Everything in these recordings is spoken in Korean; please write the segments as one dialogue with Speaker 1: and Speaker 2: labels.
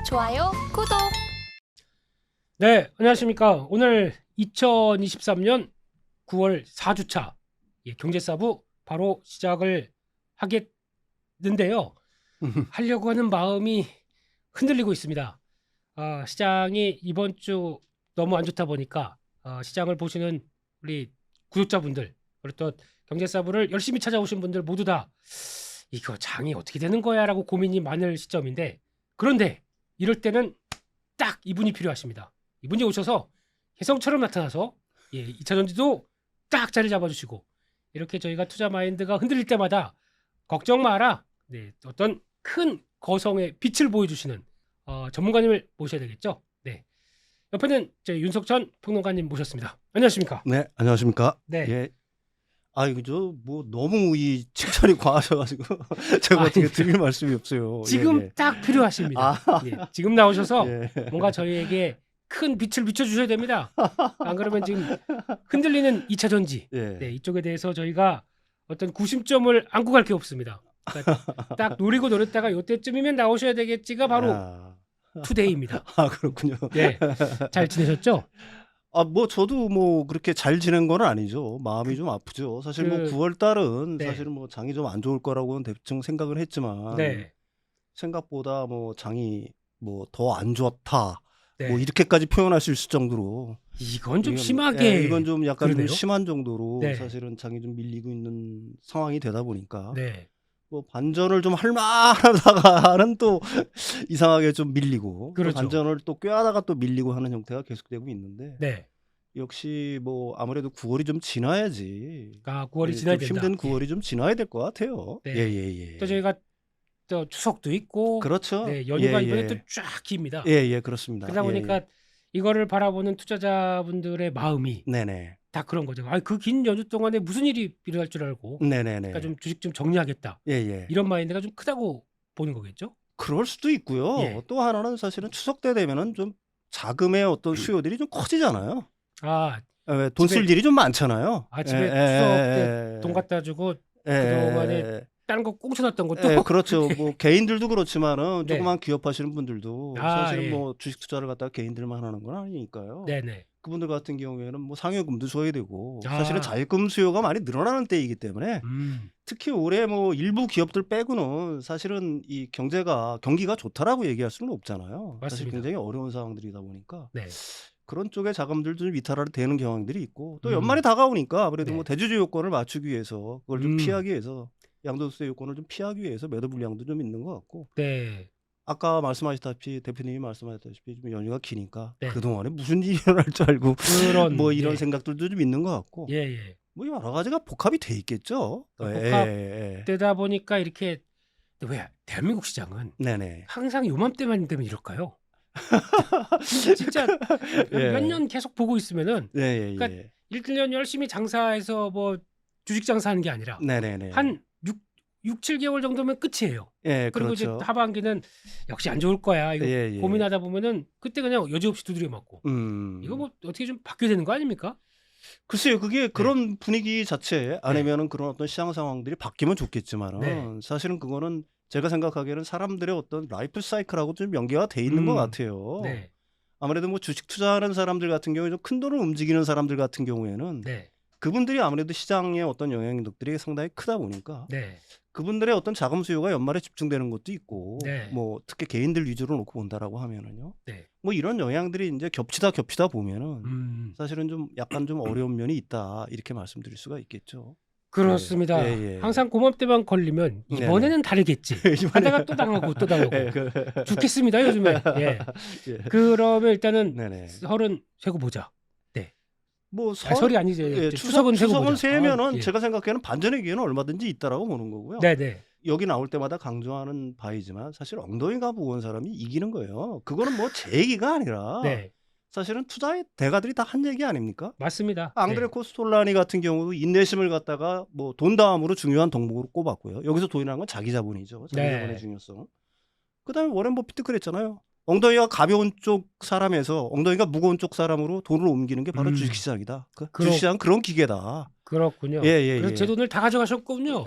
Speaker 1: 좋아요, 구독.
Speaker 2: 네, 안녕하십니까. 오늘 2023년 9월 4주차 경제사부 바로 시작을 하겠는데요. 하려고 하는 마음이 흔들리고 있습니다. 시장이 이번 주 너무 안 좋다 보니까 시장을 보시는 우리 구독자분들, 그리고 또 경제사부를 열심히 찾아오신 분들 모두 다 이거 장이 어떻게 되는 거야 라고 고민이 많을 시점인데, 그런데 이럴 때는 딱 이분이 필요하십니다. 이분이 오셔서 혜성처럼 나타나서 2차 전지도 딱 자리 잡아주시고, 이렇게 저희가 투자 마인드가 흔들릴 때마다 걱정 마라, 어떤 큰 거성의 빛을 보여주시는 전문가님을 모셔야 되겠죠. 네, 옆에는 저희 윤석천 평론가님 모셨습니다. 안녕하십니까?
Speaker 3: 네, 안녕하십니까?
Speaker 2: 네.
Speaker 3: 예. 이거 저 뭐 너무 이 칭찬이 과하셔가지고 제가 어떻게 드릴 말씀이 없어요.
Speaker 2: 지금
Speaker 3: 예,
Speaker 2: 딱 필요하십니다. 지금 나오셔서
Speaker 3: 예.
Speaker 2: 뭔가 저희에게 큰 빛을 비춰주셔야 됩니다. 안 그러면 지금 흔들리는 2차 전지,
Speaker 3: 예.
Speaker 2: 이쪽에 대해서 저희가 어떤 구심점을 안고 갈 게 없습니다. 그러니까 딱 노리고 노렸다가 이때쯤이면 나오셔야 되겠지가 바로 투데이입니다.
Speaker 3: 그렇군요.
Speaker 2: 네, 잘 지내셨죠?
Speaker 3: 뭐 저도 뭐 그렇게 잘 지낸 건 아니죠. 마음이 좀 아프죠. 사실 뭐 9월 달은
Speaker 2: 네.
Speaker 3: 사실은 뭐 장이 좀 안 좋을 거라고는 대충 생각을 했지만
Speaker 2: 네,
Speaker 3: 생각보다 뭐 장이 뭐 더 안 좋다.
Speaker 2: 네.
Speaker 3: 뭐 이렇게까지 표현할 수 있을 정도로
Speaker 2: 이건 좀
Speaker 3: 이건,
Speaker 2: 심하게
Speaker 3: 이건 좀 약간 좀
Speaker 2: 그러네요.
Speaker 3: 심한 정도로
Speaker 2: 네.
Speaker 3: 사실은 장이 좀 밀리고 있는 상황이 되다 보니까
Speaker 2: 네,
Speaker 3: 뭐 반전을 좀 할 만하다가는 또 이상하게 좀 밀리고 또
Speaker 2: 그렇죠.
Speaker 3: 반전을 또 꾀하다가 또 밀리고 하는 형태가 계속되고 있는데
Speaker 2: 네.
Speaker 3: 역시 뭐 아무래도 9월이 좀 지나야지.
Speaker 2: 9월이
Speaker 3: 예,
Speaker 2: 지나야
Speaker 3: 좀
Speaker 2: 된다.
Speaker 3: 힘든 9월이 좀 지나야 될 것 같아요.
Speaker 2: 네.
Speaker 3: 예.
Speaker 2: 또 저희가 또 추석도 있고,
Speaker 3: 그렇죠.
Speaker 2: 연휴가 이번에
Speaker 3: 예.
Speaker 2: 또 쫙 깁니다.
Speaker 3: 예, 그렇습니다.
Speaker 2: 그러다 보니까 이거를 바라보는 투자자분들의 마음이
Speaker 3: 네네.
Speaker 2: 다 그런 거죠. 그 긴 연휴 동안에 무슨 일이 일어날 줄 알고,
Speaker 3: 네네네.
Speaker 2: 그러니까 좀 주식 좀 정리하겠다.
Speaker 3: 예.
Speaker 2: 이런 마인드가 좀 크다고 보는 거겠죠?
Speaker 3: 그럴 수도 있고요.
Speaker 2: 예.
Speaker 3: 또 하나는 사실은 추석 때 되면은 좀 자금의 어떤 수요들이 좀 커지잖아요. 왜 돈 쓸
Speaker 2: 집에
Speaker 3: 일이 좀 많잖아요.
Speaker 2: 집에 추석 때 돈 갖다 주고 그동안에 다른 거 꽁쳐놨던 것도
Speaker 3: 그렇죠. 뭐 개인들도 그렇지만은
Speaker 2: 네.
Speaker 3: 조그만 기업하시는 분들도 사실은
Speaker 2: 예.
Speaker 3: 뭐 주식 투자를 갖다가 개인들만 하는 건 아니니까요.
Speaker 2: 네네.
Speaker 3: 그분들 같은 경우에는 뭐 상여금도 줘야 되고
Speaker 2: 아.
Speaker 3: 사실은 자유금 수요가 많이 늘어나는 때이기 때문에 특히 올해 뭐 일부 기업들 빼고는 사실은 이 경기가 좋다라고 얘기할 수는 없잖아요. 사실
Speaker 2: 맞습니다.
Speaker 3: 굉장히 어려운 상황들이다 보니까
Speaker 2: 네.
Speaker 3: 그런 쪽의 자금들도 좀 이탈하게 되는 경향들이 있고 또
Speaker 2: 음.
Speaker 3: 연말이 다가오니까 아무래도
Speaker 2: 네.
Speaker 3: 뭐 대주주 요건을 맞추기 위해서 그걸 좀 피하기 위해서 양도세 요건을 좀 피하기 위해서 매도 물량도 좀 있는 것 같고
Speaker 2: 네.
Speaker 3: 아까 말씀하셨다시피 대표님이 말씀하셨다시피 좀 연휴가 기니까
Speaker 2: 네.
Speaker 3: 그동안에 무슨 일이 일어날 줄 알고
Speaker 2: 그런
Speaker 3: 뭐 이런 생각들도 좀 있는 것 같고
Speaker 2: 예.
Speaker 3: 뭐 여러 가지가 복합이 돼 있겠죠.
Speaker 2: 복합되다 보니까 이렇게, 왜 대한민국 시장은
Speaker 3: 네네.
Speaker 2: 항상 요맘때만 되면 이럴까요? 진짜 몇 년 계속 보고 있으면은 그러니까 1년 열심히 장사해서 뭐 주식 장사하는 게 아니라
Speaker 3: 네네네.
Speaker 2: 한 6, 7개월 정도면 끝이에요. 그리고
Speaker 3: 그렇죠.
Speaker 2: 이제 하반기는 역시 안 좋을 거야. 이거 고민하다 보면은 그때 그냥 여지없이 두드려 맞고. 이거 뭐 어떻게 좀 바뀌어야 되는 거 아닙니까?
Speaker 3: 글쎄요, 그게 그런 분위기 자체 아니면은 그런 어떤 시장 상황들이 바뀌면 좋겠지만은 사실은 그거는 제가 생각하기에는 사람들의 어떤 라이프 사이클하고 좀 연계가 돼 있는 것 같아요.
Speaker 2: 네.
Speaker 3: 아무래도 뭐 주식 투자하는 사람들 같은 경우에 좀 큰 돈을 움직이는 사람들 같은 경우에는 그분들이 아무래도 시장의 어떤 영향력들이 상당히 크다 보니까 그분들의 어떤 자금 수요가 연말에 집중되는 것도 있고 뭐 특히 개인들 위주로 놓고 본다라고 하면은요. 뭐 이런 영향들이 이제 겹치다 보면은 사실은 좀 약간 좀 어려운 면이 있다 이렇게 말씀드릴 수가 있겠죠.
Speaker 2: 그렇습니다. 항상 고맘때만 걸리면 이번에는 다르겠지 하다가 또 당하고 죽겠습니다 요즘에. 그러면 일단은 설은 세고 보자.
Speaker 3: 뭐
Speaker 2: 설이 아니지. 추석은 세고 보자.
Speaker 3: 세면은 제가 생각하기에는 반전의 기회는 얼마든지 있다라고 보는 거고요. 여기 나올 때마다 강조하는 바이지만 사실 엉덩이가 무거운 사람이 이기는 거예요. 그거는 뭐 제 얘기가 아니라 사실은 투자의 대가들이 다 한 얘기 아닙니까?
Speaker 2: 맞습니다.
Speaker 3: 앙드레 코스톨라니 같은 경우도 인내심을 갖다가 뭐 돈 다음으로 중요한 덕목으로 꼽았고요. 여기서 돈이라는 건 자기 자본이죠. 자기 자본의 중요성. 그다음에 워렌 버핏도 그랬잖아요. 엉덩이가 가벼운 쪽 사람에서 엉덩이가 무거운 쪽 사람으로 돈을 옮기는 게 바로
Speaker 2: 음.
Speaker 3: 주식시장이다.
Speaker 2: 그렇-
Speaker 3: 주식시장 그런 기계다.
Speaker 2: 그렇군요.
Speaker 3: 예.
Speaker 2: 그래서 제 돈을 다 가져가셨군요.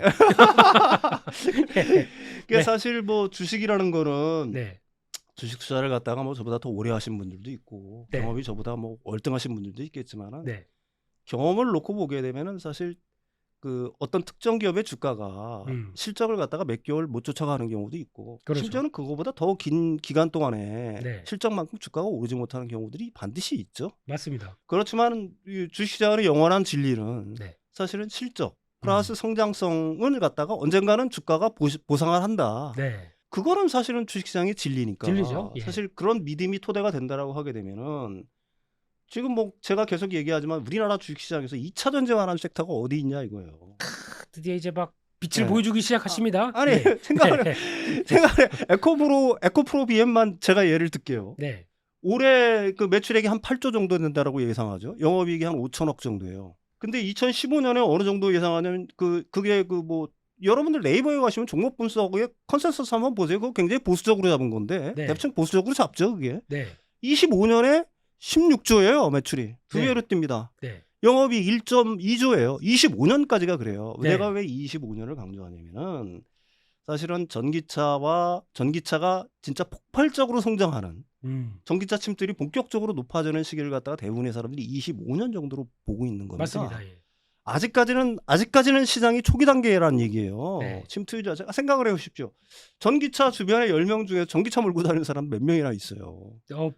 Speaker 3: 그게
Speaker 2: 네.
Speaker 3: 사실 뭐 주식이라는 거는
Speaker 2: 네.
Speaker 3: 주식 투자를 갖다가 뭐 저보다 더 오래 하신 분들도 있고
Speaker 2: 네.
Speaker 3: 경험이 저보다 뭐 월등하신 분들도 있겠지만은
Speaker 2: 네.
Speaker 3: 경험을 놓고 보게 되면은 사실 그 어떤 특정 기업의 주가가 실적을 갖다가 몇 개월 못 쫓아가는 경우도 있고
Speaker 2: 그렇죠.
Speaker 3: 심지어는 그거보다 더 긴 기간 동안에
Speaker 2: 네.
Speaker 3: 실적만큼 주가가 오르지 못하는 경우들이 반드시 있죠.
Speaker 2: 맞습니다.
Speaker 3: 그렇지만 이 주식시장의 영원한 진리는
Speaker 2: 네.
Speaker 3: 사실은 실적 플러스 성장성을 갖다가 언젠가는 주가가 보상을 한다.
Speaker 2: 네.
Speaker 3: 그거는 사실은 주식시장의 진리니까.
Speaker 2: 진리죠. 예.
Speaker 3: 사실 그런 믿음이 토대가 된다라고 하게 되면은 지금 뭐 제가 계속 얘기하지만 우리나라 주식시장에서 2차 전쟁하는 섹터가 어디 있냐 이거예요.
Speaker 2: 드디어 이제 막 빛을
Speaker 3: 네.
Speaker 2: 보여주기 시작하십니다.
Speaker 3: 아니
Speaker 2: 네.
Speaker 3: 생각을 에코프로 BM만 제가 예를 들게요.
Speaker 2: 네.
Speaker 3: 올해 그 매출액이 한 8조 정도 된다라고 예상하죠. 영업이익이 한 5천억 정도예요. 근데 2015년에 어느 정도 예상하냐면 그게 그 뭐 여러분들 네이버에 가시면 종목 분석의 컨센서스 한번 보세요. 그거 굉장히 보수적으로 잡은 건데
Speaker 2: 네.
Speaker 3: 대충 보수적으로 잡죠 그게.
Speaker 2: 네.
Speaker 3: 25년에 16조예요 매출이. 두
Speaker 2: 네.
Speaker 3: 배로 뜹니다.
Speaker 2: 네.
Speaker 3: 영업이 1.2조예요. 25년까지가 그래요.
Speaker 2: 네.
Speaker 3: 내가 왜 25년을 강조하냐면은 사실은 전기차가 진짜 폭발적으로 성장하는 전기차 침투율이 본격적으로 높아지는 시기를 갖다가 대부분의 사람들이 25년 정도로 보고 있는 겁니다.
Speaker 2: 맞습니다. 예.
Speaker 3: 아직까지는 시장이 초기 단계라는 얘기예요.
Speaker 2: 네.
Speaker 3: 침투율 자체가 생각을 해보십시오. 전기차 주변에 10명 중에 전기차 몰고 다니는 사람 몇 명이나 있어요.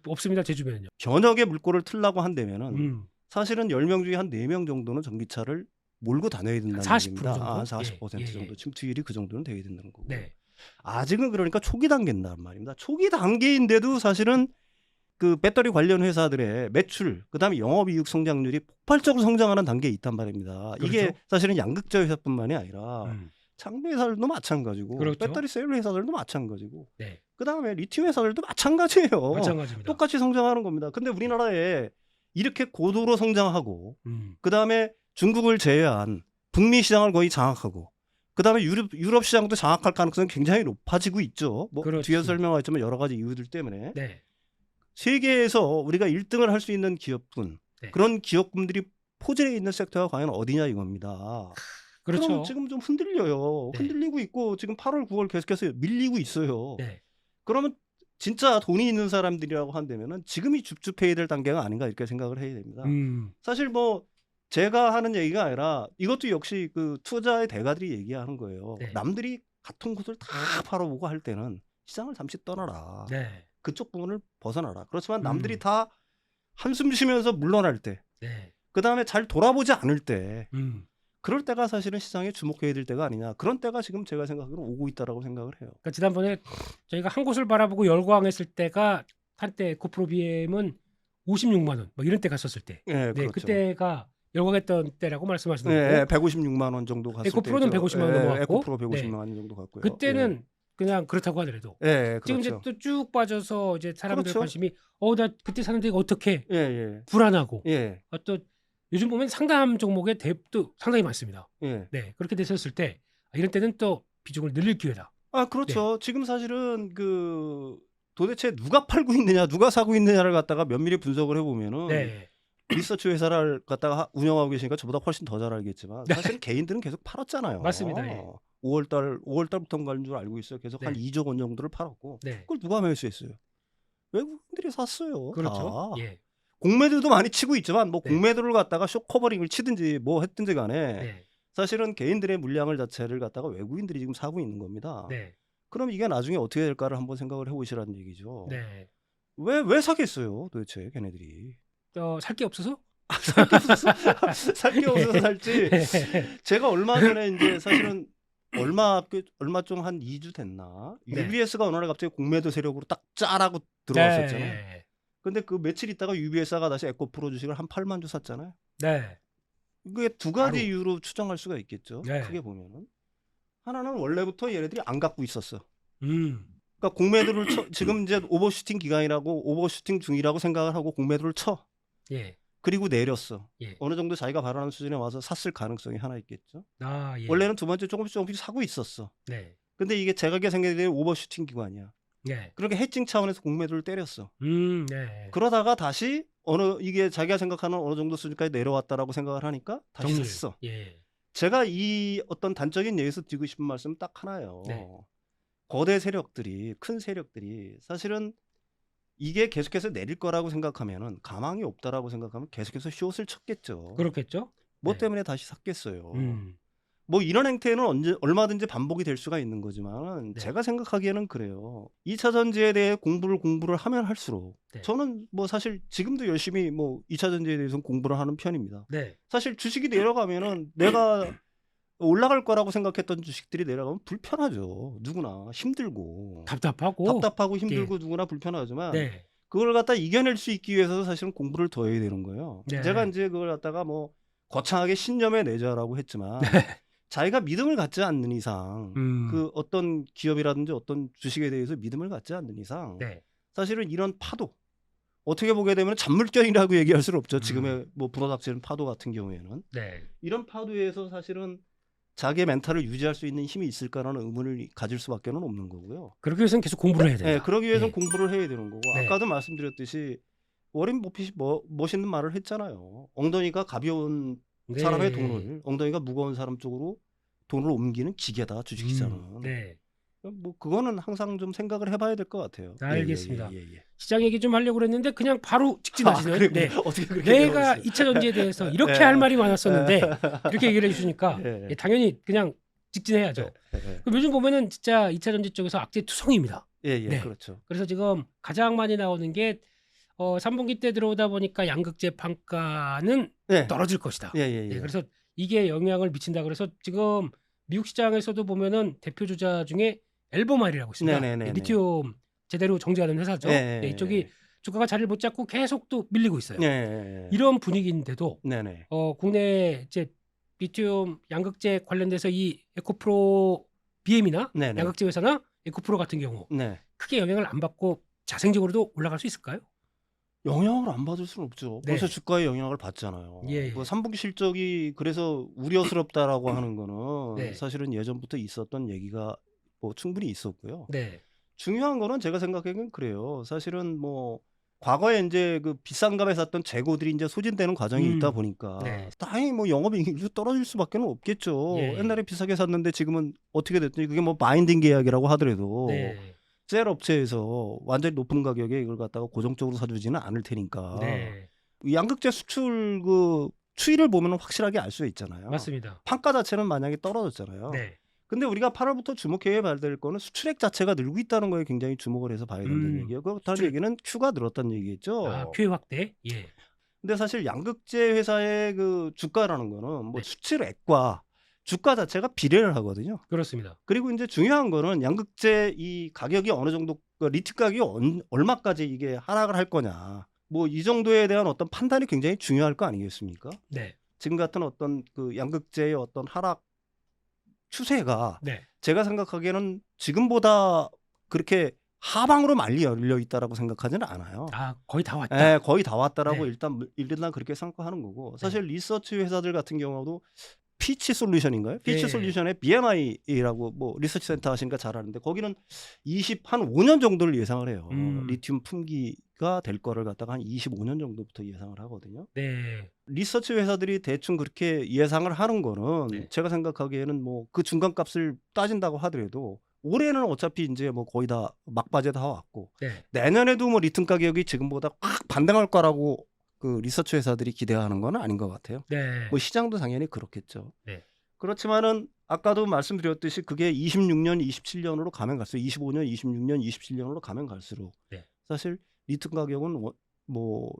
Speaker 2: 없습니다. 제 주변은요.
Speaker 3: 견역에 물꼬를 틀라고 한다면은 사실은 10명 중에 한 4명 정도는 전기차를 몰고 다녀야 된다는
Speaker 2: 40%
Speaker 3: 얘기입니다.
Speaker 2: 정도?
Speaker 3: 40%
Speaker 2: 예,
Speaker 3: 정도 침투율이 그 정도는 돼야 된다는 거고.
Speaker 2: 네.
Speaker 3: 아직은 그러니까 초기 단계인단 말입니다. 초기 단계인데도 사실은 그 배터리 관련 회사들의 매출, 그다음에 영업이익 성장률이 폭발적으로 성장하는 단계에 있단 말입니다. 이게
Speaker 2: 그렇죠.
Speaker 3: 사실은 양극재 회사뿐만이 아니라 장비 회사들도 마찬가지고
Speaker 2: 그렇죠.
Speaker 3: 배터리 셀 회사들도 마찬가지고
Speaker 2: 네.
Speaker 3: 그다음에 리튬 회사들도 마찬가지예요.
Speaker 2: 마찬가지입니다.
Speaker 3: 똑같이 성장하는 겁니다. 근데 우리나라에 이렇게 고도로 성장하고 그다음에 중국을 제외한 북미 시장을 거의 장악하고 그다음에 유럽 시장도 장악할 가능성이 굉장히 높아지고 있죠. 뭐
Speaker 2: 그렇죠.
Speaker 3: 뒤에서 설명하겠지만 여러 가지 이유들 때문에
Speaker 2: 네.
Speaker 3: 세계에서 우리가 1등을 할 수 있는 기업군
Speaker 2: 네.
Speaker 3: 그런 기업군들이 포진해 있는 섹터가 과연 어디냐 이겁니다.
Speaker 2: 그렇죠.
Speaker 3: 그럼 지금 좀 흔들려요.
Speaker 2: 네.
Speaker 3: 흔들리고 있고 지금 8월 9월 계속해서 밀리고 있어요.
Speaker 2: 네.
Speaker 3: 그러면 진짜 돈이 있는 사람들이라고 한다면은 지금이 줍줍해야 될 단계가 아닌가 이렇게 생각을 해야 됩니다. 사실 뭐 제가 하는 얘기가 아니라 이것도 역시 그 투자의 대가들이 얘기하는 거예요.
Speaker 2: 네.
Speaker 3: 남들이 같은 곳을 다 팔아보고 할 때는 시장을 잠시 떠나라.
Speaker 2: 네.
Speaker 3: 그쪽 부분을 벗어나라. 그렇지만 남들이 다 한숨 쉬면서 물러날 때,
Speaker 2: 네.
Speaker 3: 그 다음에 잘 돌아보지 않을 때, 그럴 때가 사실은 시장에 주목해야 될 때가 아니냐. 그런 때가 지금 제가 생각하기로 오고 있다라고 생각을 해요.
Speaker 2: 그러니까 지난번에 저희가 한 곳을 바라보고 열광했을 때가 한때 에코프로비엠은 56만 원, 뭐 이런 때 갔었을 때.
Speaker 3: 예,
Speaker 2: 네,
Speaker 3: 그렇죠.
Speaker 2: 그때가 열광했던 때라고 말씀하시는 거고.
Speaker 3: 네, 156만 원 정도 갔을 때.
Speaker 2: 에코프로는 150만 원 넘어갔고.
Speaker 3: 에코프로 150만 원 정도 갔고요.
Speaker 2: 그때는 그냥 그렇다고 하더라도.
Speaker 3: 예,
Speaker 2: 지금
Speaker 3: 그렇죠.
Speaker 2: 이제 또 쭉 빠져서 이제 사람들
Speaker 3: 그렇죠.
Speaker 2: 관심이 나 그때 사는데 어떻게
Speaker 3: 예.
Speaker 2: 불안하고.
Speaker 3: 예.
Speaker 2: 또 요즘 보면 상담 종목의 대도 상당히 많습니다.
Speaker 3: 예.
Speaker 2: 네, 그렇게 됐었을 때 이런 때는 또 비중을 늘릴 기회다.
Speaker 3: 그렇죠. 지금 사실은 그 도대체 누가 팔고 있느냐, 누가 사고 있느냐를 갖다가 면밀히 분석을 해보면은
Speaker 2: 네.
Speaker 3: 리서치 회사를 갖다가 운영하고 계시니까 저보다 훨씬 더 잘 알겠지만 사실 개인들은 계속 팔았잖아요.
Speaker 2: 맞습니다. 예.
Speaker 3: 5월달부터인 걸줄 알고 있어요. 계속 한
Speaker 2: 네.
Speaker 3: 2조 원 정도를 팔았고
Speaker 2: 네.
Speaker 3: 그걸 누가 매수했어요? 외국인들이 샀어요.
Speaker 2: 그렇죠.
Speaker 3: 다.
Speaker 2: 예.
Speaker 3: 공매도도 많이 치고 있지만 뭐
Speaker 2: 네.
Speaker 3: 공매도를 갖다가 쇼 커버링을 치든지 뭐 했든지 간에
Speaker 2: 네.
Speaker 3: 사실은 개인들의 물량을 자체를 갖다가 외국인들이 지금 사고 있는 겁니다.
Speaker 2: 네.
Speaker 3: 그럼 이게 나중에 어떻게 될까를 한번 생각을 해보시라는 얘기죠.
Speaker 2: 네.
Speaker 3: 왜 사겠어요, 도대체 걔네들이?
Speaker 2: 살 게 없어서?
Speaker 3: 살 게 없어서 살 게 없어서 살지. 제가 얼마 전에 이제 사실은 얼마 좀 한 2주 됐나?
Speaker 2: 네.
Speaker 3: UBS가 어느 날 갑자기 공매도 세력으로 딱 짜라고 들어왔었잖아요.
Speaker 2: 네.
Speaker 3: 근데 그 며칠 있다가 UBS가 다시 에코프로 주식을 한 8만 주 샀잖아요.
Speaker 2: 네.
Speaker 3: 그게 두 가지
Speaker 2: 바로.
Speaker 3: 이유로 추정할 수가 있겠죠.
Speaker 2: 네.
Speaker 3: 크게 보면은 하나는 원래부터 얘네들이 안 갖고 있었어. 그러니까 공매도를 지금 이제 오버슈팅 기간이라고 오버슈팅 중이라고 생각을 하고 공매도를 쳐.
Speaker 2: 예.
Speaker 3: 그리고 내렸어.
Speaker 2: 예.
Speaker 3: 어느 정도 자기가 바라는 수준에 와서 샀을 가능성이 하나 있겠죠.
Speaker 2: 예.
Speaker 3: 원래는 두 번째 조금씩 사고 있었어.
Speaker 2: 네.
Speaker 3: 근데 이게 제각기 생기게 되는 오버슈팅 기간이야.
Speaker 2: 네.
Speaker 3: 그렇게 해칭 차원에서 공매도를 때렸어.
Speaker 2: 네.
Speaker 3: 그러다가 다시 이게 자기가 생각하는 어느 정도 수준까지 내려왔다라고 생각을 하니까 다시
Speaker 2: 정리를.
Speaker 3: 샀어.
Speaker 2: 예.
Speaker 3: 제가 이 어떤 단적인 예에서 드리고 싶은 말씀은 딱 하나예요.
Speaker 2: 네.
Speaker 3: 거대 세력들이, 큰 세력들이 사실은 이게 계속해서 내릴 거라고 생각하면은, 가망이 없다라고 생각하면 계속해서 숏을 쳤겠죠.
Speaker 2: 그렇겠죠?
Speaker 3: 뭐
Speaker 2: 네.
Speaker 3: 때문에 다시 샀겠어요.
Speaker 2: 음.
Speaker 3: 뭐 이런 행태는 얼마든지 반복이 될 수가 있는 거지만
Speaker 2: 네.
Speaker 3: 제가 생각하기에는 그래요. 2차 전지에 대해 공부를 하면 할수록
Speaker 2: 네.
Speaker 3: 저는 뭐 사실 지금도 열심히 뭐 2차 전지에 대해서는 공부를 하는 편입니다.
Speaker 2: 네.
Speaker 3: 사실 주식이 내려가면은 내가 올라갈 거라고 생각했던 주식들이 내려가면 불편하죠. 누구나 힘들고
Speaker 2: 답답하고
Speaker 3: 힘들고
Speaker 2: 예.
Speaker 3: 누구나 불편하지만
Speaker 2: 네.
Speaker 3: 그걸 갖다 이겨낼 수 있기 위해서 사실은 공부를 더 해야 되는 거예요.
Speaker 2: 네.
Speaker 3: 제가 이제 그걸 갖다가 뭐 거창하게 신념에 내자라고 했지만
Speaker 2: 네.
Speaker 3: 자기가 믿음을 갖지 않는 이상 그 어떤 기업이라든지 어떤 주식에 대해서 믿음을 갖지 않는 이상
Speaker 2: 네.
Speaker 3: 사실은 이런 파도, 어떻게 보게 되면 잔물결이라고 얘기할 수는 없죠. 지금의 뭐 불어닥치는 파도 같은 경우에는
Speaker 2: 네.
Speaker 3: 이런 파도에서 사실은 자기의 멘탈을 유지할 수 있는 힘이 있을까라는 의문을 가질 수밖에 없는 거고요.
Speaker 2: 그러기 위해서는 계속 공부를 해야 된다.
Speaker 3: 네, 그러기 위해서는
Speaker 2: 예.
Speaker 3: 공부를 해야 되는 거고
Speaker 2: 네.
Speaker 3: 아까도 말씀드렸듯이 워렌 버핏이 멋있는 말을 했잖아요. 엉덩이가 가벼운
Speaker 2: 네.
Speaker 3: 사람의 돈을, 엉덩이가 무거운 사람 쪽으로 돈을 옮기는 기계다, 주식시장은.
Speaker 2: 네.
Speaker 3: 뭐 그거는 항상 좀 생각을 해봐야 될 것 같아요.
Speaker 2: 알겠습니다.
Speaker 3: 예.
Speaker 2: 시장 얘기 좀 하려고 그랬는데 그냥 바로 직진하시는.
Speaker 3: 그리고
Speaker 2: 네.
Speaker 3: 어떻게 그렇게
Speaker 2: 내가
Speaker 3: 배웠어요?
Speaker 2: 2차 전지에 대해서 이렇게
Speaker 3: 네.
Speaker 2: 할 말이 많았었는데 이렇게 얘기를 해주시니까
Speaker 3: 예.
Speaker 2: 예, 당연히 그냥 직진해야죠. 그럼 요즘 보면은 진짜 2차 전지 쪽에서 악재 투성입니다.
Speaker 3: 예,
Speaker 2: 네.
Speaker 3: 그렇죠.
Speaker 2: 그래서 지금 가장 많이 나오는 게 3분기 때 들어오다 보니까 양극재 판가는
Speaker 3: 네.
Speaker 2: 떨어질 것이다.
Speaker 3: 예.
Speaker 2: 네, 그래서 이게 영향을 미친다. 그래서 지금 미국 시장에서도 보면은 대표 주자 중에 엘버마일이라고 있습니다.
Speaker 3: 네네네네.
Speaker 2: 리튬 제대로 정제하는 회사죠.
Speaker 3: 네.
Speaker 2: 네, 이쪽이 주가가 자리를 못 잡고 계속 또 밀리고 있어요.
Speaker 3: 네.
Speaker 2: 이런 분위기인데도
Speaker 3: 네네.
Speaker 2: 국내 이제 리튬 양극재 관련돼서 이 에코프로 BM이나
Speaker 3: 네네.
Speaker 2: 양극재 회사나 에코프로 같은 경우
Speaker 3: 네.
Speaker 2: 크게 영향을 안 받고 자생적으로도 올라갈 수 있을까요?
Speaker 3: 영향을 안 받을 수는 없죠.
Speaker 2: 네.
Speaker 3: 벌써 주가에 영향을 받잖아요.
Speaker 2: 예.
Speaker 3: 뭐 3분기 실적이 그래서 우려스럽다라고 하는 거는
Speaker 2: 네.
Speaker 3: 사실은 예전부터 있었던 얘기가 뭐 충분히 있었고요.
Speaker 2: 네.
Speaker 3: 중요한 거는 제가 생각하기엔 그래요. 사실은 뭐 과거에 이제 그 비싼 값에 샀던 재고들이 이제 소진되는 과정이 있다 보니까
Speaker 2: 네.
Speaker 3: 당연히 뭐 영업이익률이 떨어질 수밖에 없겠죠.
Speaker 2: 예.
Speaker 3: 옛날에 비싸게 샀는데 지금은 어떻게 됐더니 그게 뭐 바인딩 계약이라고 하더라도
Speaker 2: 네.
Speaker 3: 셀 업체에서 완전히 높은 가격에 이걸 갖다가 고정적으로 사주지는 않을 테니까
Speaker 2: 네.
Speaker 3: 이 양극재 수출 그 추이를 보면 확실하게 알 수 있잖아요.
Speaker 2: 맞습니다.
Speaker 3: 판가 자체는 만약에 떨어졌잖아요.
Speaker 2: 네.
Speaker 3: 근데 우리가 8월부터 주목해야 될 거는 수출액 자체가 늘고 있다는 거에 굉장히 주목을 해서 봐야 된다는 얘기예요. 그렇다는
Speaker 2: 수출-
Speaker 3: 얘기는 Q가 늘었다는 얘기겠죠.
Speaker 2: 큐 확대. 예.
Speaker 3: 근데 사실 양극재 회사의 그 주가라는 거는 뭐
Speaker 2: 네.
Speaker 3: 수출액과 주가 자체가 비례를 하거든요.
Speaker 2: 그렇습니다.
Speaker 3: 그리고 이제 중요한 거는 양극재 이 가격이 어느 정도 리튬 가격이 얼마까지 이게 하락을 할 거냐. 뭐 이 정도에 대한 어떤 판단이 굉장히 중요할 거 아니겠습니까?
Speaker 2: 네.
Speaker 3: 지금 같은 어떤 그 양극재의 어떤 하락 추세가
Speaker 2: 네.
Speaker 3: 제가 생각하기에는 지금보다 그렇게 하방으로 많이 열려 있다라고 생각하지는 않아요.
Speaker 2: 거의 다 왔다.
Speaker 3: 예, 거의 다 왔다라고
Speaker 2: 네.
Speaker 3: 일단 그렇게 생각하는 거고 사실 리서치 회사들 같은 경우도 피치 솔루션인가요? 피치
Speaker 2: 네.
Speaker 3: 솔루션의 BMI라고 뭐 리서치 센터 하시니까 잘 아는데 거기는 한 5년 정도를 예상을 해요. 리튬 품귀가 될 거를 갖다가 한 25년 정도부터 예상을 하거든요.
Speaker 2: 네.
Speaker 3: 리서치 회사들이 대충 그렇게 예상을 하는 거는
Speaker 2: 네.
Speaker 3: 제가 생각하기에는 뭐 그 중간값을 따진다고 하더라도 올해는 어차피 이제 뭐 거의 다 막바지에 다 왔고
Speaker 2: 네.
Speaker 3: 내년에도 뭐 리튬 가격이 지금보다 확 반등할 거라고 그 리서치 회사들이 기대하는 건 아닌 것 같아요.
Speaker 2: 네.
Speaker 3: 뭐 시장도 당연히 그렇겠죠.
Speaker 2: 네.
Speaker 3: 그렇지만은 아까도 말씀드렸듯이 그게 26년, 27년으로 가면 갈수록 25년, 26년, 27년으로 가면 갈수록
Speaker 2: 네.
Speaker 3: 사실 리튬 가격은 뭐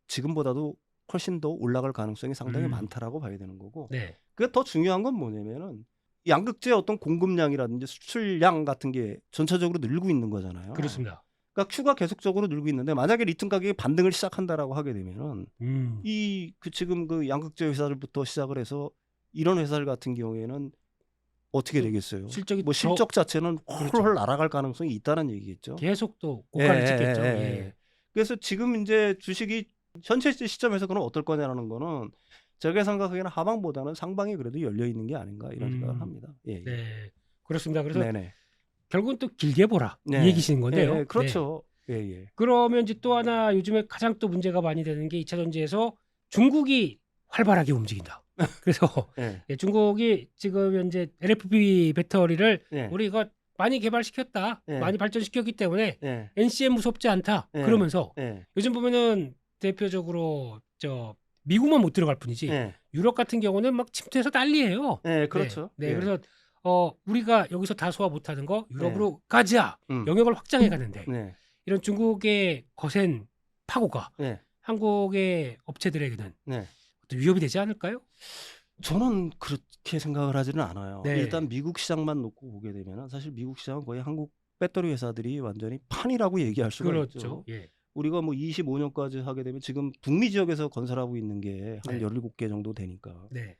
Speaker 3: 지금보다도 훨씬 더 올라갈 가능성이 상당히 많다라고 봐야 되는 거고.
Speaker 2: 네.
Speaker 3: 그게 더 중요한 건 뭐냐면은 양극재 어떤 공급량이라든지 수출량 같은 게 전체적으로 늘고 있는 거잖아요.
Speaker 2: 그렇습니다.
Speaker 3: 그러니까 Q가 계속적으로 늘고 있는데 만약에 리튬 가격이 반등을 시작한다라고 하게 되면은 지금 그 양극재 회사들부터 시작을 해서 이런 회사들 같은 경우에는 어떻게 되겠어요?
Speaker 2: 실적이
Speaker 3: 뭐 실적 자체는 홀홀
Speaker 2: 그렇죠.
Speaker 3: 날아갈 가능성이 있다는 얘기겠죠.
Speaker 2: 계속 또 고가를 찍겠죠. 예.
Speaker 3: 그래서 지금 이제 주식이 현재 시점에서 그럼 어떨 거냐라는 거는 제가 생각하기에는 하방보다는 상방이 그래도 열려 있는 게 아닌가 이런 생각을 합니다. 예.
Speaker 2: 네. 그렇습니다. 그래서
Speaker 3: 네네.
Speaker 2: 결국은 또 길게 보라 이
Speaker 3: 네.
Speaker 2: 얘기시는 건데요.
Speaker 3: 예, 그렇죠. 예, 예.
Speaker 2: 그러면 이제 또 하나 요즘에 가장 또 문제가 많이 되는 게 2차 전지에서 중국이 활발하게 움직인다. 그래서
Speaker 3: 예.
Speaker 2: 예, 중국이 지금 현재 LFP 배터리를
Speaker 3: 예.
Speaker 2: 우리가 많이 개발시켰다,
Speaker 3: 예.
Speaker 2: 많이 발전시켰기 때문에
Speaker 3: 예.
Speaker 2: NCM 무섭지 않다.
Speaker 3: 예.
Speaker 2: 그러면서
Speaker 3: 예.
Speaker 2: 요즘 보면은 대표적으로 미국만 못 들어갈 뿐이지
Speaker 3: 예.
Speaker 2: 유럽 같은 경우는 막 침투해서 난리예요.
Speaker 3: 예, 그렇죠.
Speaker 2: 네,
Speaker 3: 예.
Speaker 2: 그래서 우리가 여기서 다 소화 못하는 거 유럽으로 가자
Speaker 3: 음.
Speaker 2: 영역을 확장해 가는데
Speaker 3: 네.
Speaker 2: 이런 중국의 거센 파고가
Speaker 3: 네.
Speaker 2: 한국의 업체들에게는
Speaker 3: 네.
Speaker 2: 어떤 위협이 되지 않을까요?
Speaker 3: 저는 그렇게 생각을 하지는 않아요.
Speaker 2: 네.
Speaker 3: 일단 미국 시장만 놓고 보게 되면 사실 미국 시장은 거의 한국 배터리 회사들이 완전히 판이라고 얘기할 수가 있죠.
Speaker 2: 그렇죠. 예.
Speaker 3: 우리가 뭐 25년까지 하게 되면 지금 북미 지역에서 건설하고 있는 게 한
Speaker 2: 네.
Speaker 3: 17개 정도 되니까
Speaker 2: 네.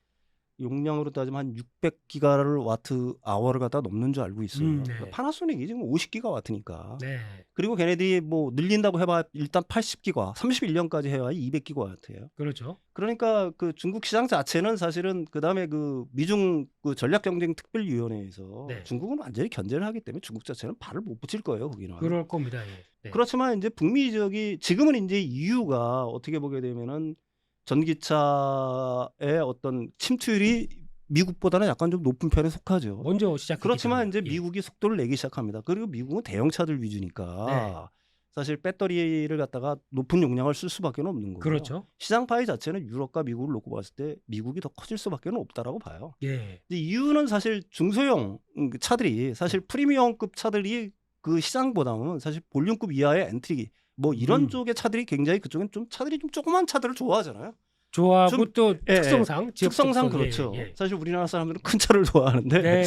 Speaker 3: 용량으로 따지면 한 600기가를 와트 아워를 갖다 넘는 줄 알고 있어요.
Speaker 2: 네.
Speaker 3: 그러니까 파나소닉이 지금 50기가 와트니까.
Speaker 2: 네.
Speaker 3: 그리고 걔네들이 뭐 늘린다고 해봐 일단 80기가, 31년까지 해야 200기가 와트예요.
Speaker 2: 그렇죠.
Speaker 3: 그러니까 그 중국 시장 자체는 사실은 그다음에 그 미중 그 전략경쟁특별위원회에서
Speaker 2: 네.
Speaker 3: 중국은 완전히 견제를 하기 때문에 중국 자체는 발을 못 붙일 거예요, 거기는.
Speaker 2: 그럴 겁니다. 예. 네.
Speaker 3: 그렇지만 이제 북미 지역이 지금은 이제 EU가 어떻게 보게 되면은 전기차의 어떤 침투율이 미국보다는 약간 좀 높은 편에 속하죠.
Speaker 2: 먼저 시작했기
Speaker 3: 그렇지만 이제
Speaker 2: 때문에. 예.
Speaker 3: 미국이 속도를 내기 시작합니다. 그리고 미국은 대형차들 위주니까 사실 배터리를 갖다가 높은 용량을 쓸 수밖에 없는 거고요.
Speaker 2: 그렇죠.
Speaker 3: 시장 파이 자체는 유럽과 미국을 놓고 봤을 때 미국이 더 커질 수밖에 없다라고 봐요.
Speaker 2: 예.
Speaker 3: 근데 이유는 사실 중소형 차들이 사실 프리미엄급 차들이 그 시장보다는 사실 볼륨급 이하의 엔트리 뭐 이런 쪽의 차들이 굉장히 그쪽은 좀 차들이 좀 조그만 차들을 좋아하잖아요.
Speaker 2: 좋아하고
Speaker 3: 좀-
Speaker 2: 또
Speaker 3: 예,
Speaker 2: 특성상 지역
Speaker 3: 특성상
Speaker 2: 특성,
Speaker 3: 그렇죠.
Speaker 2: 예.
Speaker 3: 사실 우리나라 사람들은 큰 차를 좋아하는데
Speaker 2: 네.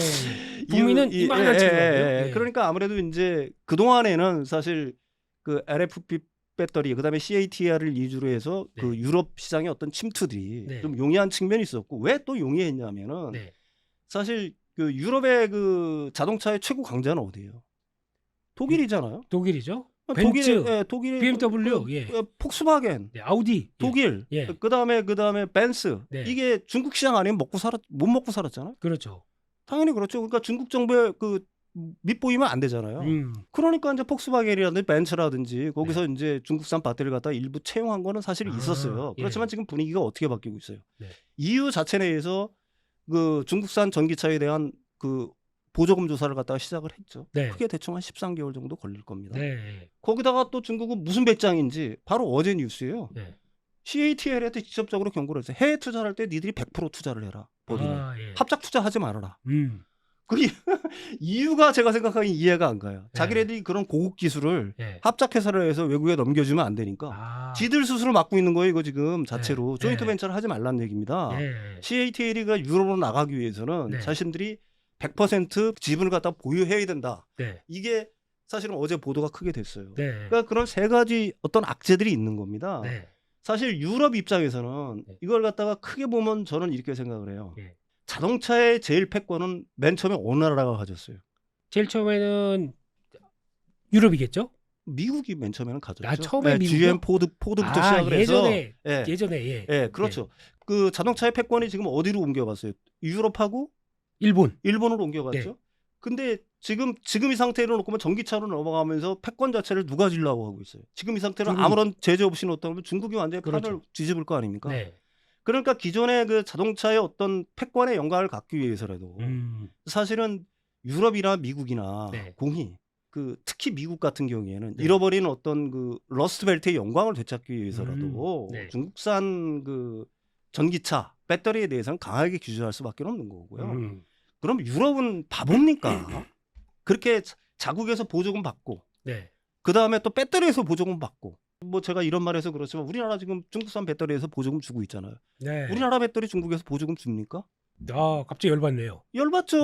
Speaker 2: 북미는 이만한 차를 좋아해요. 예.
Speaker 3: 그러니까 아무래도 이제 그 동안에는 사실 그 LFP 배터리 그다음에 CATL을 위주로 해서
Speaker 2: 네.
Speaker 3: 그 유럽 시장의 어떤 침투들이
Speaker 2: 네.
Speaker 3: 좀 용이한 측면이 있었고 왜 또 용이했냐면은
Speaker 2: 네.
Speaker 3: 사실 그 유럽의 그 자동차의 최고 강자는 어디예요? 독일이잖아요.
Speaker 2: 독일이죠.
Speaker 3: 독일,
Speaker 2: 벤츠, BMW, 예.
Speaker 3: 폭스바겐,
Speaker 2: 네, 아우디,
Speaker 3: 독일,
Speaker 2: 예.
Speaker 3: 그다음에 벤츠.
Speaker 2: 네.
Speaker 3: 이게 중국 시장 아니면 못 먹고 살았잖아요.
Speaker 2: 그렇죠.
Speaker 3: 당연히 그렇죠. 그러니까 중국 정부의 그 밑보이면 안 되잖아요. 그러니까 이제 폭스바겐이라든지 벤츠라든지 거기서 이제 중국산 배터리를 갖다 일부 채용한 거는 사실 있었어요. 그렇지만 지금 분위기가 어떻게 바뀌고 있어요.
Speaker 2: 네.
Speaker 3: EU 자체 내에서 그 중국산 전기차에 대한 그 보조금 조사를 갖다가 시작을 했죠.
Speaker 2: 네.
Speaker 3: 그게 대충 한 13개월 정도 걸릴 겁니다.
Speaker 2: 네.
Speaker 3: 거기다가 또 중국은 무슨 배짱인지 바로 어제 뉴스예요.
Speaker 2: 네.
Speaker 3: CATL한테 직접적으로 경고를 했어요. 해외 투자를 할 때 니들이 100% 투자를 해라. 법인에.
Speaker 2: 예.
Speaker 3: 합작 투자하지 말아라. 그 이유가 제가 생각하기엔 이해가 안 가요. 자기네들이 그런 고급 기술을 합작 회사를 해서 외국에 넘겨주면 안 되니까 지들 스스로 맡고 있는 거예요. 이거 지금 자체로 조인트 벤처를 하지 말라는 얘기입니다. CATL이가 유럽으로 나가기 위해서는 자신들이 100% 지분을 갖다 보유해야 된다. 이게 사실은 어제 보도가 크게 됐어요. 그러니까 그런 세 가지 어떤 악재들이 있는 겁니다. 사실 유럽 입장에서는 이걸 갖다가 크게 보면 저는 이렇게 생각을 해요. 자동차의 제일 패권은 맨 처음에 어느 나라가 가졌어요?
Speaker 2: 제일 처음에는 유럽이겠죠?
Speaker 3: 미국이 맨 처음에는 가졌죠.
Speaker 2: 처음에 미국이요?
Speaker 3: GM 포드부터 시작을 해서
Speaker 2: 예전에
Speaker 3: 그렇죠. 그 자동차의 패권이 지금 어디로 옮겨갔어요? 유럽하고 일본으로 옮겨갔죠. 근데 지금 이 상태로 놓고 보면 전기차로 넘어가면서 패권 자체를 누가 지려고 하고 있어요. 지금 이 상태로 아무런 제재 없이 놓다면 중국이 완전히 판을 뒤집을 거 아닙니까? 그러니까 기존의 그 자동차의 어떤 패권의 영광을 갖기 위해서라도 사실은 유럽이나 미국이나 공히 그 특히 미국 같은 경우에는 잃어버린 어떤 그 러스트 벨트의 영광을 되찾기 위해서라도 중국산 그 전기차 배터리에 대해서는 강하게 규제할 수밖에 없는 거고요. 그럼 유럽은 바보입니까? 그렇게 자국에서 보조금 받고 그 다음에 또 배터리에서 보조금 받고 뭐 제가 이런 말해서 그렇지만 우리나라 지금 중국산 배터리에서 보조금 주고 있잖아요. 우리나라 배터리 중국에서 보조금 줍니까?
Speaker 2: 갑자기 열받네요.
Speaker 3: 열받죠.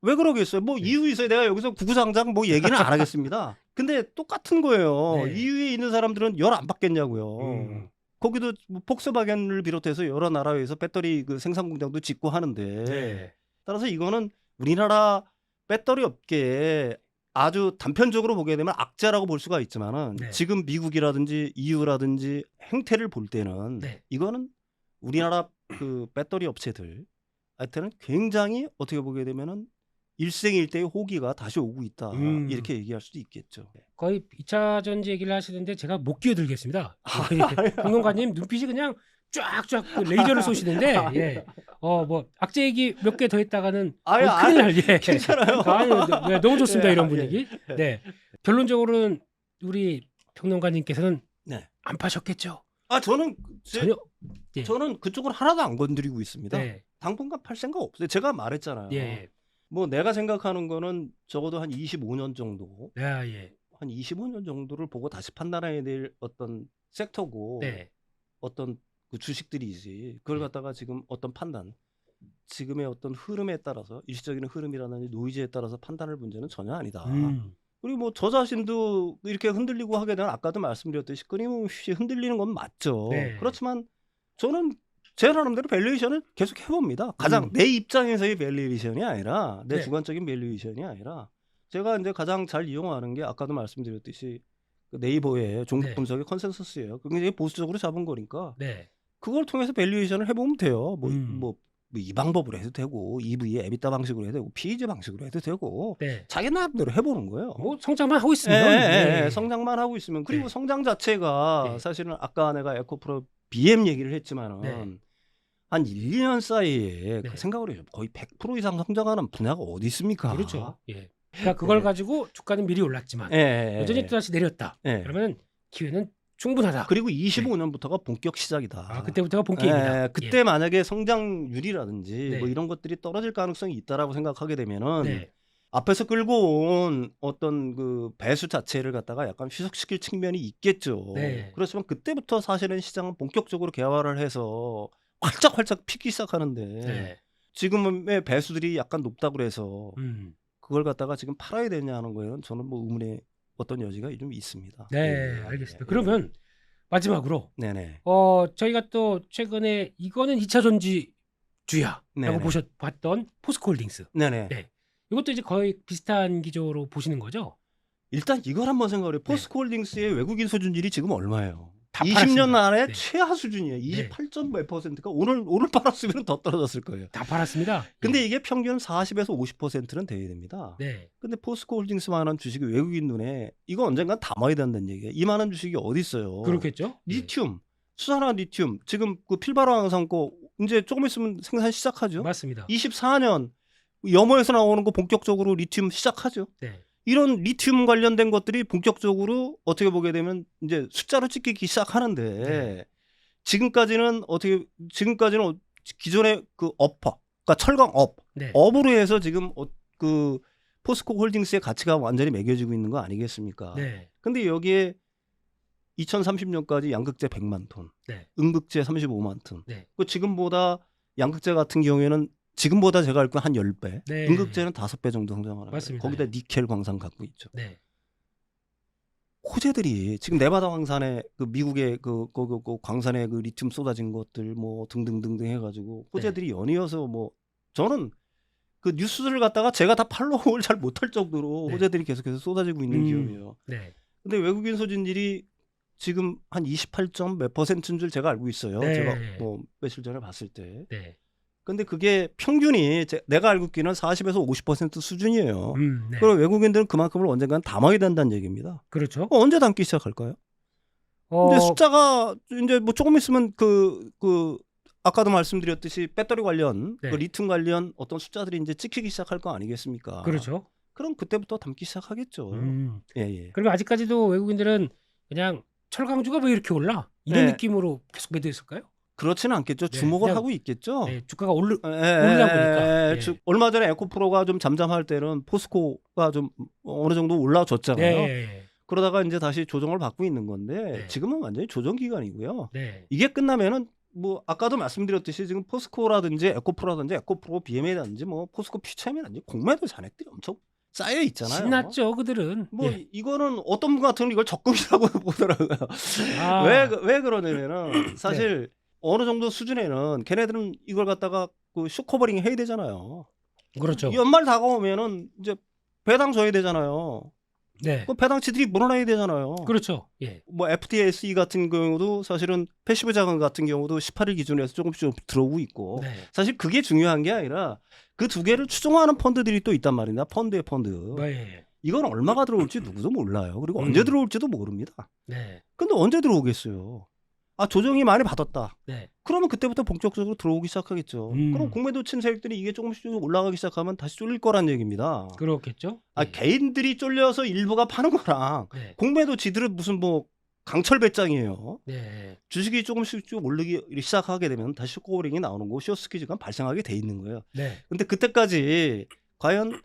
Speaker 3: 왜 그러겠어요? 뭐 이유 있어요. 내가 여기서 구구장장 뭐 얘기는 안 하겠습니다. 근데 똑같은 거예요. EU에 있는 사람들은 열 안 받겠냐고요. 거기도 뭐 폭스바겐을 비롯해서 여러 나라에서 배터리 그 생산 공장도 짓고 하는데 따라서 이거는 우리나라 배터리 업계에 아주 단편적으로 보게 되면 악재라고 볼 수가 있지만은 지금 미국이라든지 EU라든지 행태를 볼 때는 이거는 우리나라 그 배터리 업체들 하여튼은 굉장히 어떻게 보게 되면은 일생일대의 호기가 다시 오고 있다.
Speaker 2: 음.
Speaker 3: 이렇게 얘기할 수도 있겠죠.
Speaker 2: 거의 2차 전지 얘기를 하시는데 제가 못 끼어들겠습니다. 평론가님 눈빛이 그냥 쫙쫙 그 레이저를 쏘시는데 예. 뭐 악재 얘기 몇 개 더 했다가는
Speaker 3: 아유,
Speaker 2: 큰일 날 예.
Speaker 3: 괜찮아요.
Speaker 2: 아니, 네, 너무 좋습니다.
Speaker 3: 예,
Speaker 2: 이런
Speaker 3: 예.
Speaker 2: 분위기. 네. 결론적으로는 우리 평론가님께서는
Speaker 3: 네.
Speaker 2: 안 파셨겠죠?
Speaker 3: 저는
Speaker 2: 전혀. 예.
Speaker 3: 저는 그쪽은 하나도 안 건드리고 있습니다.
Speaker 2: 네.
Speaker 3: 당분간 팔 생각 없어요. 제가 말했잖아요.
Speaker 2: 예.
Speaker 3: 뭐 내가 생각하는 거는 적어도 한 25년 정도,
Speaker 2: 예.
Speaker 3: 한 25년 정도를 보고 다시 판단해야 될 어떤 섹터고
Speaker 2: 네.
Speaker 3: 어떤 그 주식들이지. 그걸 갖다가 지금 어떤 판단, 지금의 어떤 흐름에 따라서 일시적인 흐름이라든지 노이즈에 따라서 판단할 문제는 전혀 아니다. 그리고 뭐 저 자신도 이렇게 흔들리고 하게 되면 아까도 말씀드렸듯이 끊임없이 흔들리는 건 맞죠.
Speaker 2: 네.
Speaker 3: 그렇지만 저는 제 나름대로 밸류에이션을 계속 해봅니다. 가장 내 입장에서의 밸류에이션이 아니라 내
Speaker 2: 네.
Speaker 3: 주관적인 밸류에이션이 아니라 제가 이제 가장 잘 이용하는 게 아까도 말씀드렸듯이 그 네이버의 종목
Speaker 2: 네.
Speaker 3: 분석의 컨센서스예요. 굉장히 보수적으로 잡은 거니까
Speaker 2: 네.
Speaker 3: 그걸 통해서 밸류에이션을 해보면 돼요.
Speaker 2: 음.
Speaker 3: 뭐 이 방법으로 해도 되고 EV의 에비타 방식으로 해도 되고 PEG 방식으로 해도 되고
Speaker 2: 네.
Speaker 3: 자기 나름대로 해보는 거예요.
Speaker 2: 뭐 성장만 하고 있으면
Speaker 3: 예, 성장만 하고 있으면 그리고
Speaker 2: 네.
Speaker 3: 성장 자체가
Speaker 2: 네.
Speaker 3: 사실은 아까 내가 에코프로 BM 얘기를 했지만은
Speaker 2: 네.
Speaker 3: 한 1, 2년 사이에
Speaker 2: 네.
Speaker 3: 그 생각을 해요. 거의 100% 이상 성장하는 분야가 어디 있습니까?
Speaker 2: 그렇죠. 예. 그러니까 그걸
Speaker 3: 네.
Speaker 2: 가지고 주가는 미리 올랐지만
Speaker 3: 예,
Speaker 2: 여전히 또 다시 내렸다.
Speaker 3: 예.
Speaker 2: 그러면 기회는 충분하다.
Speaker 3: 그리고 25년부터가 본격 시작이다.
Speaker 2: 그때부터가 본격입니다.
Speaker 3: 예, 그때 만약에 성장률이라든지
Speaker 2: 네.
Speaker 3: 뭐 이런 것들이 떨어질 가능성이 있다라고 생각하게 되면은
Speaker 2: 네.
Speaker 3: 앞에서 끌고 온 어떤 그 배수 자체를 갖다가 약간 희석시킬 측면이 있겠죠.
Speaker 2: 네.
Speaker 3: 그렇지만 그때부터 사실은 시장은 본격적으로 개화를 해서 활짝 피기 시작하는데
Speaker 2: 네.
Speaker 3: 지금의 배수들이 약간 높다고 그래서 그걸 갖다가 지금 팔아야 되냐는 거에는 저는 뭐 의문의 어떤 여지가 좀 있습니다.
Speaker 2: 네, 알겠습니다. 그러면 마지막으로
Speaker 3: 네네.
Speaker 2: 저희가 또 최근에 이거는 2차 전지주야라고
Speaker 3: 네네.
Speaker 2: 봤던 포스코홀딩스.
Speaker 3: 네네.
Speaker 2: 네. 이것도 이제 거의 비슷한 기조로 보시는 거죠?
Speaker 3: 일단 이걸 한번 생각을 해요. 포스코홀딩스의 외국인 소준율이 지금 얼마예요?
Speaker 2: 다
Speaker 3: 20년
Speaker 2: 팔았습니다.
Speaker 3: 안에
Speaker 2: 네.
Speaker 3: 최하 수준이에요. 28점 몇 %가 오늘 팔았으면 더 떨어졌을 거예요.
Speaker 2: 다 팔았습니다.
Speaker 3: 근데
Speaker 2: 예.
Speaker 3: 이게 평균 40에서 50%는 돼야 됩니다.
Speaker 2: 네.
Speaker 3: 근데 포스코홀딩스만한 주식이 외국인 눈에 이거 언젠간 담아야 된다는 얘기예요. 이만한 주식이 어디 있어요?
Speaker 2: 그렇겠죠?
Speaker 3: 리튬, 수산화 리튬 지금 그 필바로 항상 거 이제 조금 있으면 생산 시작하죠.
Speaker 2: 맞습니다.
Speaker 3: 24년 염호에서 나오는 거 본격적으로 리튬 시작하죠.
Speaker 2: 네.
Speaker 3: 이런 리튬 관련된 것들이 본격적으로 어떻게 보게 되면 이제 숫자로 찍히기 시작하는데
Speaker 2: 네.
Speaker 3: 지금까지는 기존의 그 업화, 그러니까 철강업,
Speaker 2: 네.
Speaker 3: 업으로 해서 지금 그 포스코 홀딩스의 가치가 완전히 매겨지고 있는 거 아니겠습니까?
Speaker 2: 네.
Speaker 3: 근데 여기에 2030년까지 양극재 100만 톤,
Speaker 2: 네.
Speaker 3: 음극재 35만 톤.
Speaker 2: 네.
Speaker 3: 그 지금보다 양극재 같은 경우에는 지금보다 제가 알고 한 10배,
Speaker 2: 네.
Speaker 3: 음극재는 5배 정도 성장하는 거예요.
Speaker 2: 맞습니다.
Speaker 3: 거기다 니켈 광산 갖고 있죠.
Speaker 2: 네.
Speaker 3: 호재들이 지금 네바다 광산에 그 미국의 그 광산에 그 리튬 쏟아진 것들 뭐 등등등등 해가지고 호재들이 연이어서 뭐 저는 그 뉴스를 갖다가 제가 다 팔로우를 잘 못할 정도로
Speaker 2: 네.
Speaker 3: 호재들이 계속해서 쏟아지고 있는 기업이에요.
Speaker 2: 네.
Speaker 3: 근데 외국인 소진율이 지금 한 28점 몇 %인 줄 제가 알고 있어요.
Speaker 2: 네.
Speaker 3: 제가 뭐 며칠 전에 봤을 때.
Speaker 2: 네.
Speaker 3: 근데 그게 평균이 내가 알고 있기는 40에서 50% 수준이에요.
Speaker 2: 네.
Speaker 3: 그럼 외국인들은 그만큼을 언젠간 담아야 된다는 얘기입니다.
Speaker 2: 그렇죠.
Speaker 3: 언제 담기 시작할까요? 근데 숫자가 이제 뭐 조금 있으면 그 아까도 말씀드렸듯이 배터리 관련,
Speaker 2: 네.
Speaker 3: 그 리튬 관련 어떤 숫자들이 이제 찍히기 시작할 거 아니겠습니까?
Speaker 2: 그렇죠.
Speaker 3: 그럼 그때부터 담기 시작하겠죠. 예.
Speaker 2: 그러면 아직까지도 외국인들은 그냥 철강주가 왜 이렇게 올라? 이런
Speaker 3: 네.
Speaker 2: 느낌으로 계속 매도했을까요?
Speaker 3: 그렇지는 않겠죠.
Speaker 2: 네,
Speaker 3: 주목을
Speaker 2: 그냥-
Speaker 3: 하고 있겠죠.
Speaker 2: 네, 주가가 오르다
Speaker 3: 보니까.
Speaker 2: 보니까.
Speaker 3: 얼마 전에 에코프로가 좀 잠잠할 때는 포스코가 좀 어느 정도 올라줬잖아요.
Speaker 2: 네.
Speaker 3: 그러다가 이제 다시 조정을 받고 있는 건데
Speaker 2: 네.
Speaker 3: 지금은 완전히 조정 기간이고요.
Speaker 2: 네.
Speaker 3: 이게 끝나면은 뭐 아까도 말씀드렸듯이 지금 포스코라든지 에코프로라든지 에코프로 BM이라든지 뭐 포스코 퓨처엠이라든지 공매도 잔액들이 엄청 쌓여 있잖아요.
Speaker 2: 신났죠, 그들은.
Speaker 3: 뭐
Speaker 2: 예.
Speaker 3: 이거는 어떤 분 같은 이걸 적금이라고 보더라고요.
Speaker 2: 아.
Speaker 3: 왜 그러냐면은 사실 어느 정도 수준에는 걔네들은 이걸 갖다가 그 쇼커버링 해야 되잖아요.
Speaker 2: 그렇죠.
Speaker 3: 연말 다가오면은 이제 배당 줘야 되잖아요.
Speaker 2: 네.
Speaker 3: 그 배당치들이 물어나야 되잖아요.
Speaker 2: 그렇죠. 예.
Speaker 3: 뭐 FTSE 같은 경우도 사실은 패시브 자금 같은 경우도 18일 기준에서 조금씩 들어오고 있고
Speaker 2: 네.
Speaker 3: 사실 그게 중요한 게 아니라 그 두 개를 추종하는 펀드들이 또 있단 말이냐. 펀드의 펀드.
Speaker 2: 네.
Speaker 3: 이건 얼마가 들어올지 누구도 몰라요. 그리고 언제 들어올지도 모릅니다.
Speaker 2: 네.
Speaker 3: 근데 언제 들어오겠어요? 아, 조정이 많이 받았다.
Speaker 2: 네.
Speaker 3: 그러면 그때부터 본격적으로 들어오기 시작하겠죠. 그럼 공매도 친 세력들이 이게 조금씩 올라가기 시작하면 다시 쫄릴 거란 얘기입니다.
Speaker 2: 그렇겠죠.
Speaker 3: 아,
Speaker 2: 네.
Speaker 3: 개인들이 쫄려서 일부가 파는 거랑
Speaker 2: 네.
Speaker 3: 공매도 지들은 무슨 뭐 강철 배짱이에요.
Speaker 2: 네. 주식이
Speaker 3: 주식이 조금씩 쭉 오르기 시작하게 되면 다시 쇼코링이 나오는 거, 쇼스퀴즈가 발생하게 돼 있는 거예요.
Speaker 2: 네.
Speaker 3: 근데 그때까지 과연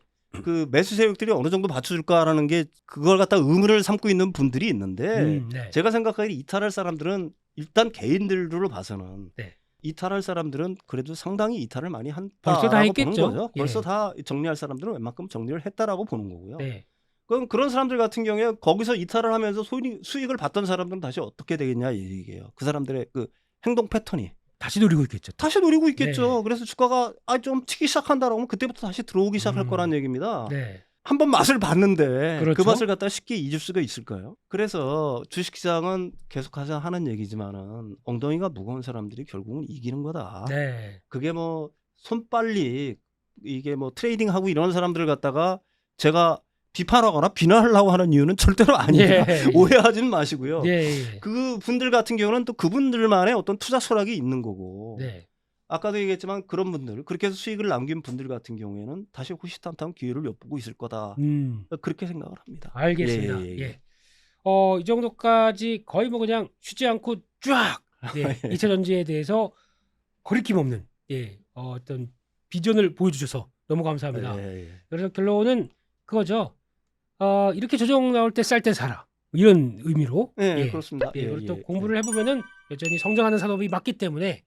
Speaker 3: 그 매수 세력들이 어느 정도 받쳐줄까라는 게 그걸 갖다 의문을 삼고 있는 분들이 있는데
Speaker 2: 네.
Speaker 3: 제가 생각하기에 이탈할 사람들은 일단 개인들로 봐서는
Speaker 2: 네.
Speaker 3: 이탈할 사람들은 그래도 상당히 이탈을 많이
Speaker 2: 벌써 다
Speaker 3: 한다라고 보는
Speaker 2: 했겠죠.
Speaker 3: 거죠. 벌써
Speaker 2: 예.
Speaker 3: 다 정리할 사람들은 웬만큼 정리를 했다라고 보는 거고요.
Speaker 2: 네.
Speaker 3: 그럼 그런 사람들 같은 경우에 거기서 이탈을 하면서 수익을 받던 사람들은 다시 어떻게 되겠냐 이 얘기예요. 그 사람들의 그 행동 패턴이
Speaker 2: 다시 노리고 있겠죠.
Speaker 3: 다시 노리고 있겠죠.
Speaker 2: 네.
Speaker 3: 그래서 주가가 좀 치기 시작한다라고 하면 그때부터 다시 들어오기 시작할 거란 얘기입니다.
Speaker 2: 네.
Speaker 3: 한번 맛을 봤는데
Speaker 2: 그렇죠.
Speaker 3: 그 맛을 갖다 쉽게 잊을 수가 있을까요? 그래서 주식시장은 계속해서 하는 얘기지만은 엉덩이가 무거운 사람들이 결국은 이기는 거다.
Speaker 2: 네.
Speaker 3: 그게 뭐 손빨리 이게 뭐 트레이딩하고 이런 사람들을 갖다가 제가 비판하거나 비난하려고 하는 이유는 절대로 아닙니다.
Speaker 2: 예.
Speaker 3: 오해하지는 마시고요.
Speaker 2: 예.
Speaker 3: 그 분들 같은 경우는 또 그분들만의 어떤 투자 철학이 있는 거고.
Speaker 2: 네.
Speaker 3: 아까도 얘기했지만 그런 분들 그렇게 해서 수익을 남긴 분들 같은 경우에는 다시 호시탐탐 기회를 엿보고 있을 거다. 그렇게 생각을 합니다.
Speaker 2: 알겠습니다.
Speaker 3: 예.
Speaker 2: 예. 이 정도까지 거의 뭐 그냥 쉬지 않고 쫙 예. 2차 전지에 대해서 거리낌 없는 어떤 비전을 보여주셔서 너무 감사합니다. 그래서 결론은 그거죠. 이렇게 조정 나올 때 쌀 때 사라. 이런 의미로.
Speaker 3: 네, 그렇습니다.
Speaker 2: 그리고 또 공부를 해보면은 여전히 성장하는 산업이 맞기 때문에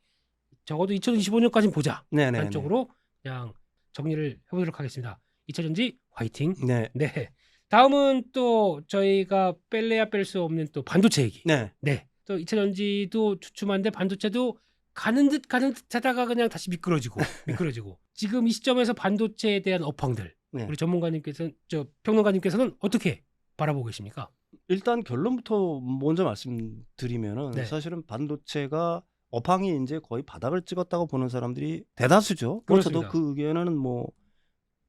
Speaker 2: 적어도 2025년까지는 보자. 라는 쪽으로 그냥 정리를 해보도록 하겠습니다. 2차 전지 화이팅.
Speaker 3: 네.
Speaker 2: 다음은 또 저희가 뺄래야 뺄 수 없는 또 반도체 얘기.
Speaker 3: 네.
Speaker 2: 또 2차 전지도 주춤한데 반도체도 가는 듯 하다가 그냥 다시 미끄러지고 지금 이 시점에서 반도체에 대한 업황들 우리 평론가님께서는 어떻게 바라보고 계십니까?
Speaker 3: 일단 결론부터 먼저 말씀드리면은 사실은 반도체가 업황이 이제 거의 바닥을 찍었다고 보는 사람들이 대다수죠. 저도 그 의견은 뭐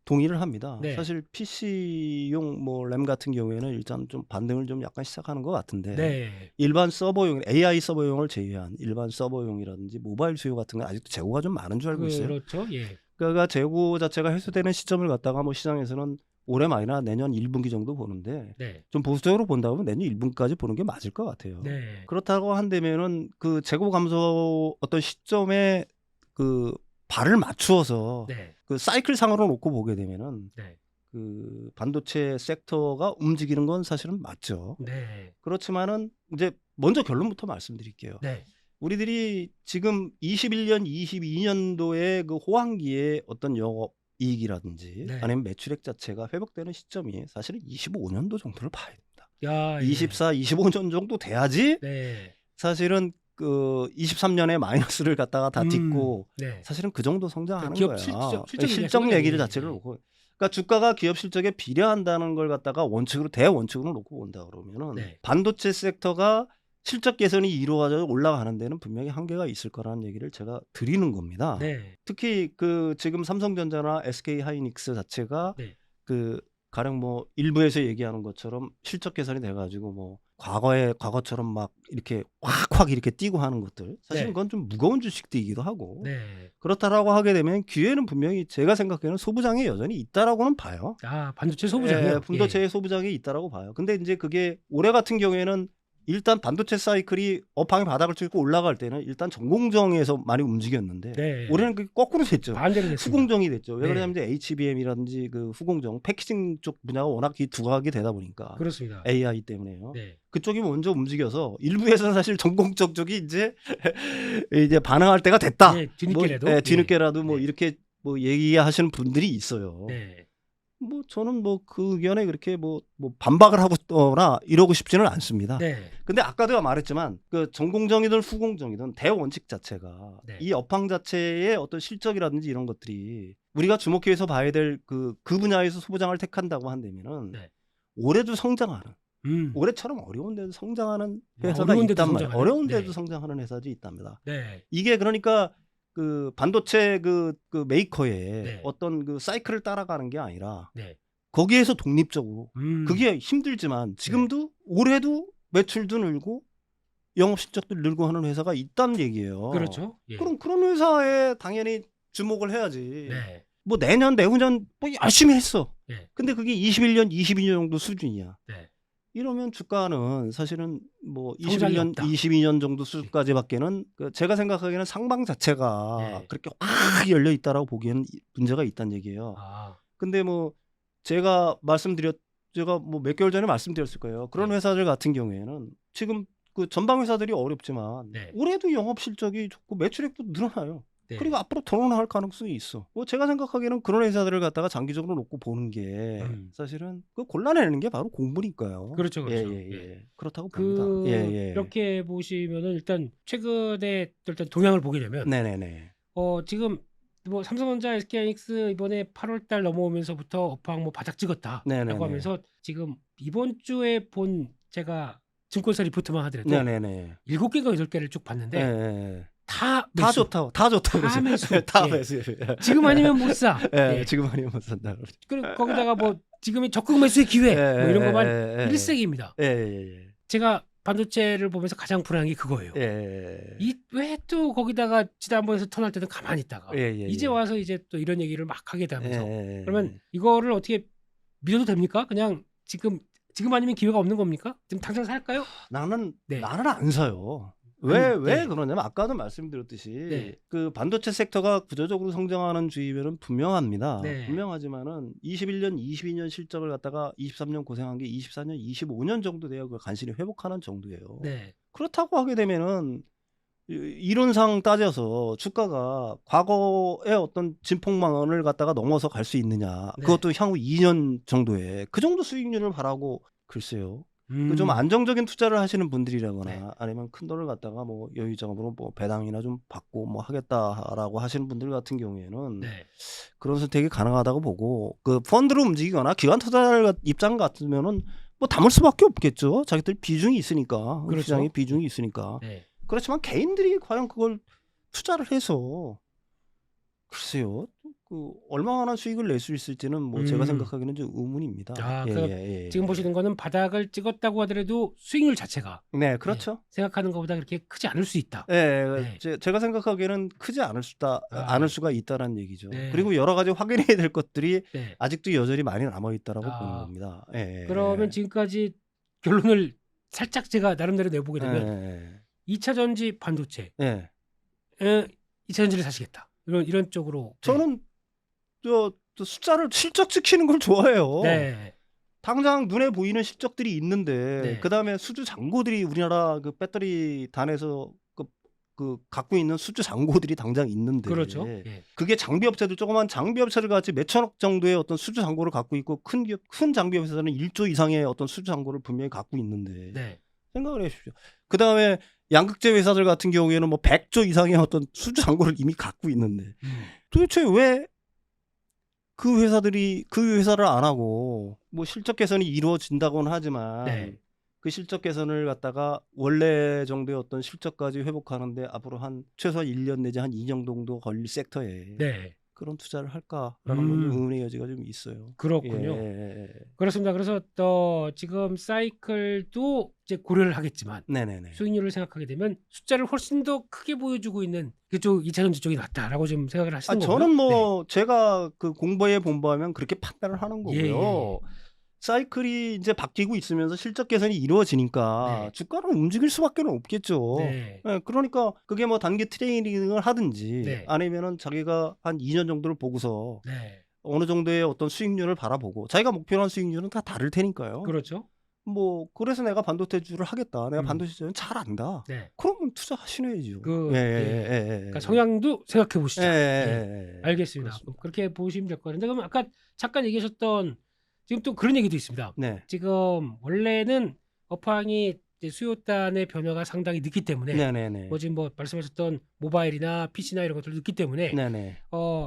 Speaker 3: 동의를 합니다. 사실 PC용 뭐 램 같은 경우에는 일단 좀 반등을 좀 약간 시작하는 것 같은데 일반 서버용, AI 서버용을 제외한 일반 서버용이라든지 모바일 수요 같은 건 아직도 재고가 좀 많은 줄 알고 있어요.
Speaker 2: 그렇죠. 예.
Speaker 3: 그러니까 재고 자체가 해소되는 시점을 갖다가 뭐 시장에서는 올해 말이나 내년 1분기 정도 보는데 좀 보수적으로 본다면 내년 1분기까지 보는 게 맞을 것 같아요. 그렇다고 한다면은 그 재고 감소 어떤 시점에 그 발을 맞추어서 그 사이클 상으로 놓고 보게 되면은 그 반도체 섹터가 움직이는 건 사실은 맞죠. 그렇지만은 이제 먼저 결론부터 말씀드릴게요. 우리들이 지금 21년, 22년도에 그 호황기에 어떤 영업 이익이라든지 아니면 매출액 자체가 회복되는 시점이 사실은 25년도 정도를 봐야 됩니다. 24, 25년 정도 돼야지 사실은 그 23년에 마이너스를 갖다가 다 딛고 사실은 그 정도 성장하는
Speaker 2: 기업
Speaker 3: 거예요.
Speaker 2: 실적
Speaker 3: 얘기를 자체를 놓고 그러니까 주가가 기업 실적에 비례한다는 걸 갖다가 원칙으로 대원칙으로 놓고 본다 그러면은 반도체 섹터가 실적 개선이 이루어져 올라가는 데는 분명히 한계가 있을 거라는 얘기를 제가 드리는 겁니다. 특히 그 지금 삼성전자나 SK 하이닉스 자체가 그 가령 뭐 일부에서 얘기하는 것처럼 실적 개선이 돼가지고 뭐 과거처럼 막 이렇게 확 이렇게 뛰고 하는 것들 사실은 그건 좀 무거운 주식들이기도 하고 그렇다라고 하게 되면 기회는 분명히 제가 생각하기에는 소부장에 여전히 있다라고는 봐요.
Speaker 2: 반도체 소부장이요?
Speaker 3: 반도체 소부장에 있다라고 봐요. 근데 이제 그게 올해 같은 경우에는 일단 반도체 사이클이 업황이 바닥을 찍고 올라갈 때는 일단 전공정에서 많이 움직였는데 올해는 그게 거꾸로 됐죠.
Speaker 2: 반대로 됐습니다.
Speaker 3: 후공정이 됐죠. 왜 그러냐면 이제 HBM이라든지 그 후공정, 패키징 쪽 분야가 워낙 두각이 되다 보니까
Speaker 2: 그렇습니다.
Speaker 3: AI 때문에요. 그쪽이 먼저 움직여서 일부에서 사실 전공적 쪽이 이제 반응할 때가 됐다.
Speaker 2: 뒤늦게라도
Speaker 3: 뒤늦게라도 뭐 이렇게 뭐 얘기하시는 분들이 있어요. 뭐 저는 뭐 그 의견에 그렇게 뭐 반박을 하거나 이러고 싶지는 않습니다. 근데 아까도 말했지만 그 전공정이든 후공정이든 대원칙 자체가 이 업황 자체의 어떤 실적이라든지 이런 것들이 우리가 주목해서 봐야 될 그 분야에서 소부장을 택한다고 한다면은 올해도 성장하는 올해처럼 어려운 데도 성장하는 회사가
Speaker 2: 어려운 데도
Speaker 3: 있단 말이에요.
Speaker 2: 성장하는?
Speaker 3: 어려운 데도
Speaker 2: 네.
Speaker 3: 성장하는 회사들이 있답니다.
Speaker 2: 네.
Speaker 3: 이게 그러니까 그 반도체 그 메이커의
Speaker 2: 네.
Speaker 3: 어떤 그 사이클을 따라가는 게 아니라
Speaker 2: 네.
Speaker 3: 거기에서 독립적으로
Speaker 2: 음.
Speaker 3: 그게 힘들지만 지금도 올해도 매출도 늘고 영업 실적도 늘고 하는 회사가 있다는 얘기예요.
Speaker 2: 그렇죠. 예.
Speaker 3: 그럼 그런 회사에 당연히 주목을 해야지.
Speaker 2: 네.
Speaker 3: 뭐 내년, 내후년 뭐 열심히 했어.
Speaker 2: 네.
Speaker 3: 근데 그게 21년, 22년 정도 수준이야.
Speaker 2: 네.
Speaker 3: 이러면 주가는 사실은 뭐
Speaker 2: 성장이
Speaker 3: 21년,
Speaker 2: 없다.
Speaker 3: 22년 정도 수준까지밖에는 그 제가 생각하기에는 상방 자체가
Speaker 2: 네.
Speaker 3: 그렇게 확 열려 있다라고 보기에는 문제가 있다는 얘기예요.
Speaker 2: 아.
Speaker 3: 근데 뭐 제가 뭐 몇 개월 전에 말씀드렸을 거예요. 그런
Speaker 2: 네.
Speaker 3: 회사들 같은 경우에는 지금 그 전방 회사들이 어렵지만
Speaker 2: 네.
Speaker 3: 올해도 영업 실적이 좋고 매출액도 늘어나요.
Speaker 2: 네.
Speaker 3: 그리고 앞으로 더 늘어날 가능성이 있어. 뭐 제가 생각하기에는 그런 회사들을 갖다가 장기적으로 놓고 보는 게 사실은 그 골라내는 게 바로 공부니까요.
Speaker 2: 그렇죠, 그렇죠.
Speaker 3: 그렇다고 봅니다.
Speaker 2: 이렇게 보시면은 일단 최근에 일단 동향을 보게 되면
Speaker 3: 네네네.
Speaker 2: 지금 뭐 삼성전자, SK하이닉스 이번에 8월달 넘어오면서부터 업황 뭐 바닥 찍었다라고
Speaker 3: 네네네.
Speaker 2: 하면서 지금 이번 주에 본 제가 증권사 리포트만 하더라도
Speaker 3: 네네네.
Speaker 2: 7개인가 8개를 쭉 봤는데
Speaker 3: 네.
Speaker 2: 다
Speaker 3: 다
Speaker 2: 매수.
Speaker 3: 좋다고. 다 좋다고.
Speaker 2: 다 매수.
Speaker 3: 다
Speaker 2: 예.
Speaker 3: 매수.
Speaker 2: 지금 아니면 못 사. 예.
Speaker 3: 지금 아니면 못 산다.
Speaker 2: 그리고 거기다가 뭐 지금이 적극 매수의 기회 뭐 이런 것만 일색입니다. 제가 반도체를 보면서 가장 불안한 게 그거예요. 왜 또 거기다가 지난번에서 턴할 때는 가만히 있다가 이제 와서 이제 또 이런 얘기를 막 하게 되면서 그러면 이거를 어떻게 믿어도 됩니까? 그냥 지금 아니면 기회가 없는 겁니까? 지금 당장 살까요?
Speaker 3: 나는 안 사요. 왜 그러냐면 아까도 말씀드렸듯이 그 반도체 섹터가 구조적으로 성장하는 주의면은 분명합니다. 분명하지만은 21년, 22년 실적을 갖다가 23년 고생한 게 24년, 25년 정도 돼야 그걸 간신히 회복하는 정도예요. 그렇다고 하게 되면은 이론상 따져서 주가가 과거의 어떤 진폭망을 갖다가 넘어서 갈 수 있느냐. 그것도 향후 2년 정도에 그 정도 수익률을 바라고 글쎄요. 그 좀 안정적인 투자를 하시는 분들이라거나 아니면 큰 돈을 갖다가 뭐 여유자금으로 뭐 배당이나 좀 받고 뭐 하겠다라고 하시는 분들 같은 경우에는 그런 선택이 가능하다고 보고 그 펀드로 움직이거나 기관 투자자 입장 같으면은 뭐 담을 수밖에 없겠죠. 자기들 비중이 있으니까.
Speaker 2: 그렇죠.
Speaker 3: 시장에 비중이 있으니까. 그렇지만 개인들이 과연 그걸 투자를 해서 글쎄요. 그 얼마나 수익을 낼 수 있을지는 뭐 제가 생각하기에는 좀 의문입니다.
Speaker 2: 지금 보시는 거는 바닥을 찍었다고 하더라도 수익률 자체가
Speaker 3: 그렇죠.
Speaker 2: 생각하는 것보다 그렇게 크지 않을 수 있다.
Speaker 3: 제가 생각하기에는 크지 않을 수가 있다라는 얘기죠. 그리고 여러 가지 확인해야 될 것들이 아직도 여전히 많이 남아 있다라고 보는 겁니다.
Speaker 2: 그러면 지금까지 결론을 살짝 제가 나름대로 내보게 되면 2차 전지 반도체, 2차 전지를 사시겠다. 이런 쪽으로.
Speaker 3: 저는 저 숫자를 실적 지키는 걸 좋아해요. 당장 눈에 보이는 실적들이 있는데 그다음에 수주 잔고들이 우리나라 그 배터리 단에서 그 갖고 있는 수주 잔고들이 당장 있는데
Speaker 2: 그렇죠.
Speaker 3: 그게 장비 업체들 조그만 장비 업체들 같이 몇천억 정도의 어떤 수주 잔고를 갖고 있고 큰 장비 회사는 1조 이상의 어떤 수주 잔고를 분명히 갖고 있는데 생각을 해주십시오. 그다음에 양극재 회사들 같은 경우에는 뭐 100조 이상의 어떤 수주 잔고를 이미 갖고 있는데 도대체 왜 그 회사를 안 하고 뭐 실적 개선이 이루어진다고는 하지만 그 실적 개선을 갖다가 원래 정도의 어떤 실적까지 회복하는데 앞으로 한 최소한 1년 내지 한 2년 정도 걸릴 섹터에 그런 투자를 할까라는 건 의문의 여지가 좀 있어요.
Speaker 2: 그렇군요. 그렇습니다. 그래서 지금 사이클도 이제 고려를 하겠지만 수익률을 생각하게 되면 숫자를 훨씬 더 크게 보여주고 있는 그쪽 2차 전지 쪽이 낫다라고 지금 생각을 하시는 거고요.
Speaker 3: 저는 뭐 제가 그 공부에 본부하면 그렇게 판단을 하는 거고요. 사이클이 이제 바뀌고 있으면서 실적 개선이 이루어지니까 주가는 움직일 수밖에 없겠죠. 그러니까 그게 뭐 단기 트레이딩을 하든지 아니면은 자기가 한 2년 정도를 보고서 어느 정도의 어떤 수익률을 바라보고 자기가 목표한 수익률은 다 다를 테니까요.
Speaker 2: 그렇죠.
Speaker 3: 뭐 그래서 내가 반도체주를 하겠다. 내가 반도체주는 잘 안다. 그러면 투자하시셔야죠.
Speaker 2: 그러니까 성향도 생각해 보시죠. 알겠습니다. 그렇게 보시면 될 것 같은데 그럼 아까 잠깐 얘기하셨던 지금 또 그런 얘기도 있습니다. 지금 원래는 업황이 이제 수요단의 변화가 상당히 늦기 때문에 뭐 지금 뭐 말씀하셨던 모바일이나 PC나 이런 것들 늦기 때문에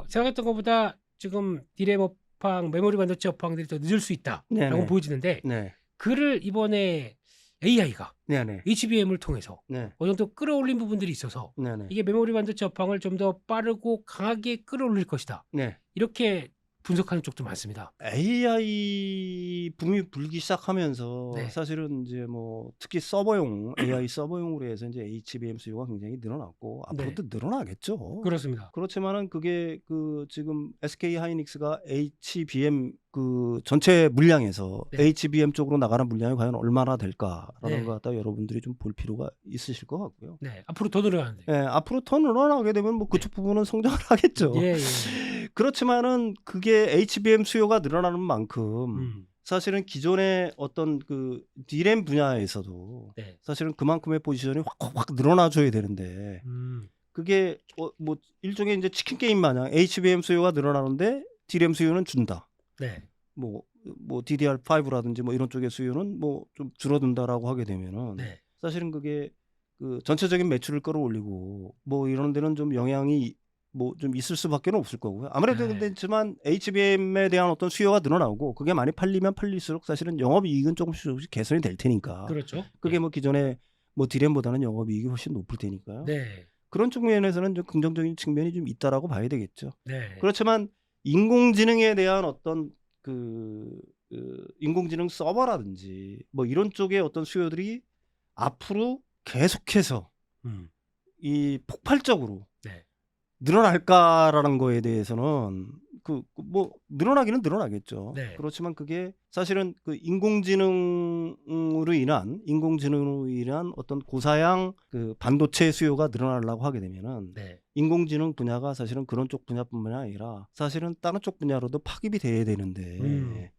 Speaker 2: 생각했던 것보다 지금 디램업 업황, 메모리 반도체 업황들이 더 늦을 수 있다라고
Speaker 3: 네네.
Speaker 2: 보여지는데
Speaker 3: 네.
Speaker 2: 그를 이번에 AI가
Speaker 3: 네네.
Speaker 2: HBM을 통해서
Speaker 3: 네.
Speaker 2: 어느 정도 끌어올린 부분들이 있어서
Speaker 3: 네네.
Speaker 2: 이게 메모리 반도체 업황을 좀 더 빠르고 강하게 끌어올릴 것이다.
Speaker 3: 네.
Speaker 2: 이렇게 분석하는 쪽도 많습니다.
Speaker 3: AI 붐이 불기 시작하면서
Speaker 2: 네.
Speaker 3: 사실은 이제 뭐 특히 서버용 AI 서버용으로 해서 이제 HBM 수요가 굉장히 늘어났고
Speaker 2: 네.
Speaker 3: 앞으로도 늘어나겠죠.
Speaker 2: 그렇습니다.
Speaker 3: 그렇지만은 그게 그 지금 SK 하이닉스가 HBM 그 전체 물량에서
Speaker 2: 네.
Speaker 3: HBM 쪽으로 나가는 물량이 과연 얼마나 될까라는
Speaker 2: 네.
Speaker 3: 거 갖다 여러분들이 좀 볼 필요가 있으실 것 같고요.
Speaker 2: 네. 앞으로 더 늘어나는데.
Speaker 3: 예, 앞으로 더 늘어나게 되면 뭐 그쪽 부분은 성장을 하겠죠.
Speaker 2: 예, 예.
Speaker 3: 그렇지만은 그게 HBM 수요가 늘어나는 만큼 사실은 기존의 어떤 그 D램 분야에서도
Speaker 2: 네.
Speaker 3: 사실은 그만큼의 포지션이 확 늘어나줘야 되는데 그게 뭐 일종의 이제 치킨 게임 마냥 HBM 수요가 늘어나는데 D램 수요는 준다.
Speaker 2: 네.
Speaker 3: 뭐 DDR5라든지 뭐 이런 쪽의 수요는 뭐 좀 줄어든다라고 하게 되면은
Speaker 2: 네.
Speaker 3: 사실은 그게 그 전체적인 매출을 끌어올리고 뭐 이런 데는 좀 영향이 뭐 좀 있을 수밖에 없을 거고요. 아무래도
Speaker 2: 네.
Speaker 3: 그렇지만 HBM에 대한 어떤 수요가 늘어나고 그게 많이 팔리면 팔릴수록 사실은 영업이익은 조금씩 개선이 될 테니까.
Speaker 2: 그렇죠.
Speaker 3: 그게 뭐 기존에 뭐 D램보다는 영업이익이 훨씬 높을 테니까요.
Speaker 2: 네.
Speaker 3: 그런 측면에서는 좀 긍정적인 측면이 좀 있다라고 봐야 되겠죠.
Speaker 2: 네.
Speaker 3: 그렇지만 인공지능에 대한 어떤 인공지능 서버라든지 뭐 이런 쪽의 어떤 수요들이 앞으로 계속해서 이 폭발적으로
Speaker 2: 네.
Speaker 3: 늘어날까라는 거에 대해서는 뭐 늘어나기는 늘어나겠죠.
Speaker 2: 네.
Speaker 3: 그렇지만 그게 사실은 그 인공지능으로 인한 어떤 고사양 그 반도체 수요가 늘어나려고 하게 되면은
Speaker 2: 네.
Speaker 3: 인공지능 분야가 사실은 그런 쪽 분야뿐만 아니라 사실은 다른 쪽 분야로도 파급이 돼야 되는데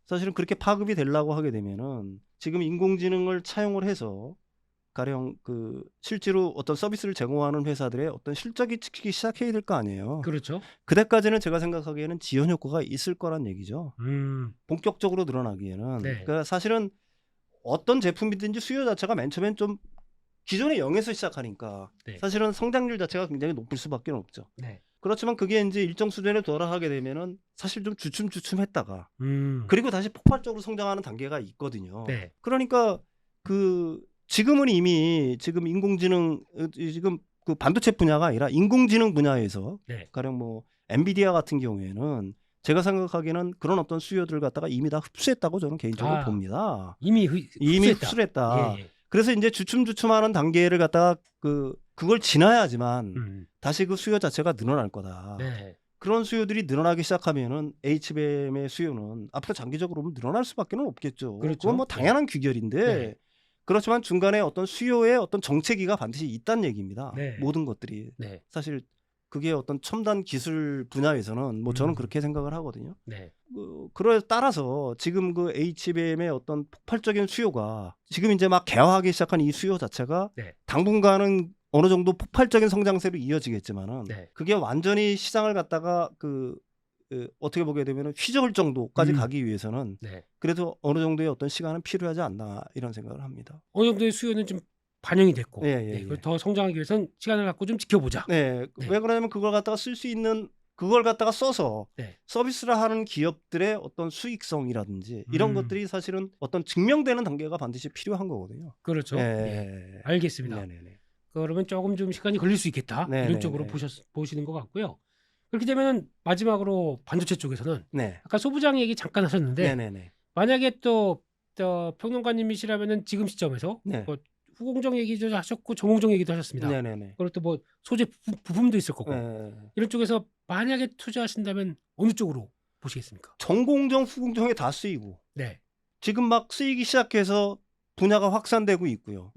Speaker 3: 사실은 그렇게 파급이 되려고 하게 되면은 지금 인공지능을 차용을 해서 가령 그 실제로 어떤 서비스를 제공하는 회사들의 어떤 실적이 찍히기 시작해야 될 거 아니에요.
Speaker 2: 그렇죠.
Speaker 3: 그때까지는 제가 생각하기에는 지연 효과가 있을 거란 얘기죠. 본격적으로 늘어나기에는.
Speaker 2: 네.
Speaker 3: 그러니까 사실은 어떤 제품이든지 수요 자체가 맨 처음엔 좀 기존의 0에서 시작하니까
Speaker 2: 네.
Speaker 3: 사실은 성장률 자체가 굉장히 높을 수밖에 없죠.
Speaker 2: 네.
Speaker 3: 그렇지만 그게 이제 일정 수준에 도달하게 되면은 사실 좀 주춤주춤했다가 그리고 다시 폭발적으로 성장하는 단계가 있거든요.
Speaker 2: 네.
Speaker 3: 그러니까 지금은 이미 지금 인공지능 지금 그 반도체 분야가 아니라 인공지능 분야에서
Speaker 2: 네.
Speaker 3: 가령 뭐 엔비디아 같은 경우에는 제가 생각하기에는 그런 어떤 수요들을 갖다가 이미 다 흡수했다고 저는 개인적으로 봅니다.
Speaker 2: 이미 흡수했다.
Speaker 3: 흡수했다.
Speaker 2: 예.
Speaker 3: 그래서 이제 주춤주춤하는 단계를 갖다가 그걸 지나야지만 다시 그 수요 자체가 늘어날 거다.
Speaker 2: 네.
Speaker 3: 그런 수요들이 늘어나기 시작하면은 HBM의 수요는 앞으로 장기적으로 늘어날 수밖에 없겠죠.
Speaker 2: 그렇죠.
Speaker 3: 그건 뭐 당연한 귀결인데
Speaker 2: 네.
Speaker 3: 그렇지만 중간에 어떤 수요의 어떤 정체기가 반드시 있다는 얘기입니다.
Speaker 2: 네.
Speaker 3: 모든 것들이.
Speaker 2: 네.
Speaker 3: 사실 그게 어떤 첨단 기술 분야에서는 뭐 저는 그렇게 생각을 하거든요.
Speaker 2: 네.
Speaker 3: 그에 따라서 지금 그 HBM의 어떤 폭발적인 수요가 지금 이제 막 개화하기 시작한 이 수요 자체가
Speaker 2: 네.
Speaker 3: 당분간은 어느 정도 폭발적인 성장세로 이어지겠지만은
Speaker 2: 네.
Speaker 3: 그게 완전히 시장을 갖다가 어떻게 보게 되면 휘저을 정도까지 가기 위해서는
Speaker 2: 네.
Speaker 3: 그래도 어느 정도의 어떤 시간은 필요하지 않나 이런 생각을 합니다.
Speaker 2: 어느 정도의 수요는 좀 반영이 됐고
Speaker 3: 예.
Speaker 2: 더 성장하기 위해서는 시간을 갖고 좀 지켜보자.
Speaker 3: 네. 왜 그러냐면 그걸 갖다가 쓸 수 있는 그걸 갖다가 써서 서비스를 하는 기업들의 어떤 수익성이라든지 이런 것들이 사실은 어떤 증명되는 단계가 반드시 필요한 거거든요.
Speaker 2: 그렇죠. 예. 알겠습니다.
Speaker 3: 네네네.
Speaker 2: 그러면 조금 좀 시간이 걸릴 수 있겠다. 이런 쪽으로 보시는 것 같고요. 그렇게 되면 마지막으로 반도체 쪽에서는 아까 소부장 얘기 잠깐 하셨는데 만약에 또 평론가님이시라면은 지금 시점에서 뭐 후공정 얘기도 하셨고 전공정 얘기도 하셨습니다. 그리고 또 뭐 소재 부품도 있을 거고 이런 쪽에서 만약에 투자하신다면 어느 쪽으로 보시겠습니까?
Speaker 3: 전공정, 후공정에 다 쓰이고 지금 막 쓰이기 시작해서 분야가 확산되고 있고요.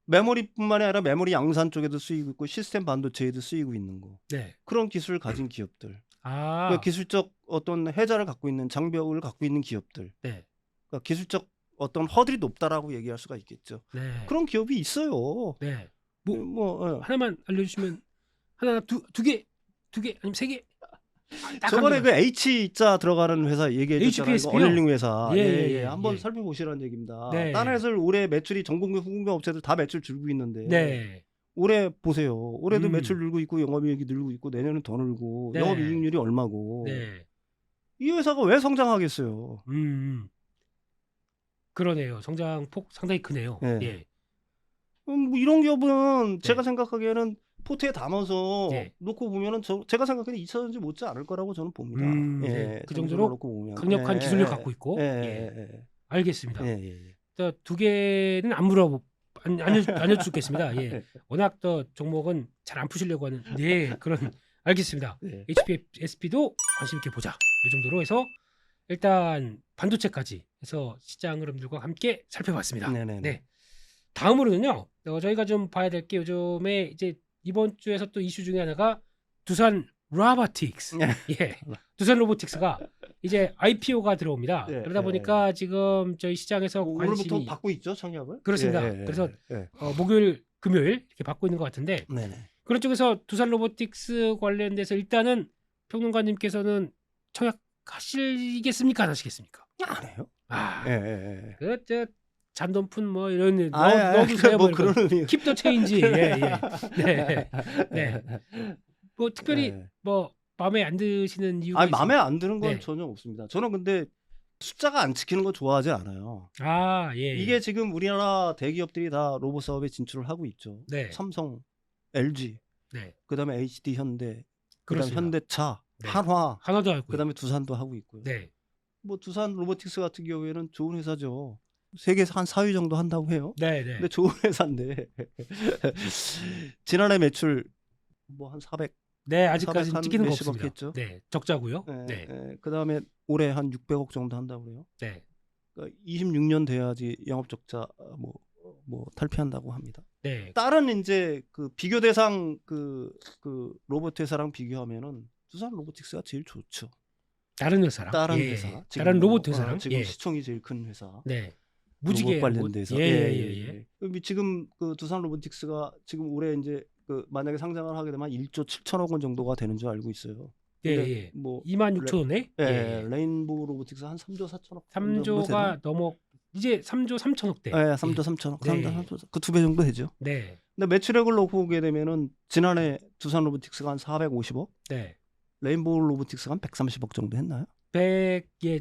Speaker 3: 메모리뿐만이 아니라 메모리 양산 쪽에도 쓰이고 있고 시스템 반도체에도 쓰이고 있는 거. 그런 기술을 가진 기업들. 그러니까 기술적 어떤 해자를 갖고 있는 장벽을 갖고 있는 기업들. 그러니까 기술적 어떤 허들이 높다라고 얘기할 수가 있겠죠. 그런 기업이 있어요.
Speaker 2: 하나만 알려주시면 하나 두 개 아니면 세 개.
Speaker 3: 저번에 그 H자 들어가는 회사 얘기해줬잖아요. 어닐링 회사. 한번 살펴보시라는 얘기입니다. 다른 회사를 올해 매출이 전공정, 후공정 업체들 다 매출 줄고 있는데 올해 보세요. 올해도 매출 늘고 있고 영업이익이 늘고 있고 내년은 더 늘고 영업이익률이 얼마고. 이 회사가 왜 성장하겠어요?
Speaker 2: 그러네요. 성장폭 상당히 크네요.
Speaker 3: 예.
Speaker 2: 예.
Speaker 3: 뭐 이런 기업은
Speaker 2: 네.
Speaker 3: 제가 생각하기에는 포트에 담아서
Speaker 2: 예.
Speaker 3: 놓고 보면은 제가 생각하기에는 2차전지 못지 않을 거라고 저는 봅니다.
Speaker 2: 네. 그
Speaker 3: 장기적으로
Speaker 2: 정도로
Speaker 3: 놓고 보면.
Speaker 2: 강력한 기술력 갖고 있고.
Speaker 3: 예.
Speaker 2: 알겠습니다.
Speaker 3: 예.
Speaker 2: 두 개는 안 여쭙겠습니다. 예. 워낙 더 종목은 잘 안 푸시려고 하는 그런 알겠습니다. HPSP도 관심 있게 보자. 이 정도로 해서 일단 반도체까지 해서 시장 흐름들과 함께 살펴봤습니다. 네. 다음으로는요. 저희가 좀 봐야 될 게 요즘에 이제 이번 주에서 또 이슈 중에 하나가 두산 로보틱스. 예. 두산 로보틱스가 이제 IPO가 들어옵니다. 그러다 보니까 지금 저희 시장에서
Speaker 3: 오늘부터
Speaker 2: 관심이
Speaker 3: 받고 있죠, 청약을?
Speaker 2: 그렇습니다. 그래서 목요일, 금요일 이렇게 받고 있는 것 같은데 그런 쪽에서 두산 로보틱스 관련돼서 일단은 평론가님께서는 청약하시겠습니까, 안 하시겠습니까?
Speaker 3: 안 해요.
Speaker 2: 그 잔돈푼 뭐 이런 넣어주세요.
Speaker 3: 뭐 그런 의미.
Speaker 2: 킵 더 체인지. 네. 뭐 특별히 뭐 마음에 안 드시는 이유가
Speaker 3: 아니, 마음에 안 드는 건
Speaker 2: 네.
Speaker 3: 전혀 없습니다. 저는 근데 숫자가 안 찍히는 거 좋아하지 않아요. 이게 지금 우리나라 대기업들이 다 로봇 사업에 진출을 하고 있죠. 삼성, LG, 그다음에 HD 현대, 그다음에 현대차, 한화,
Speaker 2: 하나도 알고
Speaker 3: 그다음에 두산도 하고 있고요. 뭐 두산 로보틱스 같은 경우에는 좋은 회사죠. 세계에서 한 4위 정도 한다고 해요. 근데 좋은 회사인데 지난해 매출 뭐 한 400.
Speaker 2: 아직까지는 찍히는 거 없습니다.
Speaker 3: 했죠.
Speaker 2: 적자고요.
Speaker 3: 그다음에 올해 한 600억 정도 한다고 그래요. 그러니까 26년 돼야지 영업 적자 뭐 탈피한다고 합니다. 다른 이제 그 비교 대상 그 로봇 회사랑 비교하면은 두산 로보틱스가 제일 좋죠.
Speaker 2: 다른 회사랑?
Speaker 3: 다른 회사. 지금
Speaker 2: 다른 로봇 회사랑?
Speaker 3: 지금 시총이 제일 큰 회사.
Speaker 2: 무지개
Speaker 3: 관련돼서. 지금 그 두산 로보틱스가 지금 올해 이제 그 만약에 상장을 하게 되면 1조 7천억 원 정도가 되는 줄 알고 있어요.
Speaker 2: 뭐 26,000원에?
Speaker 3: 레인보우 로보틱스 한 3조 4천억.
Speaker 2: 3조가 넘어 이제 3조 3천억대.
Speaker 3: 3조 3천억. 그 2배 정도 되죠. 근데 매출액을 놓고 보게 되면은 지난해 두산 로보틱스가 한 450억. 레인보우 로보틱스가 한 130억 정도 했나요?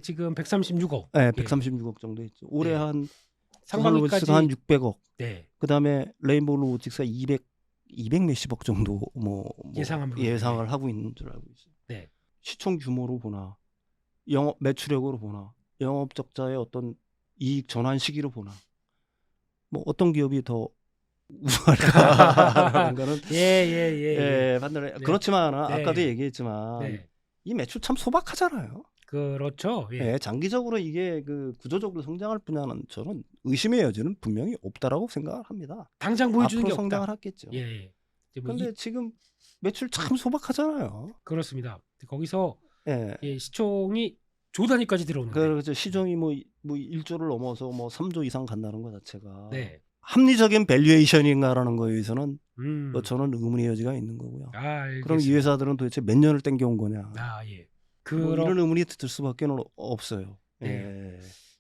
Speaker 2: 지금 136억.
Speaker 3: 136억 정도 했죠. 올해 한
Speaker 2: 상반기까지
Speaker 3: 한 600억. 그다음에 레인보우 로보틱스가 200 몇십억 정도 예상을 하고 있는 줄 알고 있어요. 시총 규모로 보나, 영업 매출액으로 보나, 영업 적자의 어떤 이익 전환 시기로 보나, 뭐 어떤 기업이 더 우수할까라는 거는 판단을. 그렇지만 아까도 얘기했지만 이 매출 참 소박하잖아요.
Speaker 2: 그렇죠.
Speaker 3: 장기적으로 이게 그 구조적으로 성장할 분야는 저는 의심의 여지는 분명히 없다라고 생각을 합니다.
Speaker 2: 당장 보여주는 게
Speaker 3: 앞으로 성장을
Speaker 2: 없다.
Speaker 3: 하겠죠.
Speaker 2: 그런데
Speaker 3: 지금 매출 참 소박하잖아요.
Speaker 2: 그렇습니다. 거기서 시총이 조 단위까지 들어오는 거예요.
Speaker 3: 그렇죠. 시종이 뭐 1조를 넘어서 뭐 3조 이상 간다는 것 자체가 합리적인 밸류에이션인가라는 거에 의해서는 저는 의문의 여지가 있는 거고요. 그럼 이 회사들은 도대체 몇 년을 땡겨온 거냐? 이런 의문이 들 수밖에 없어요.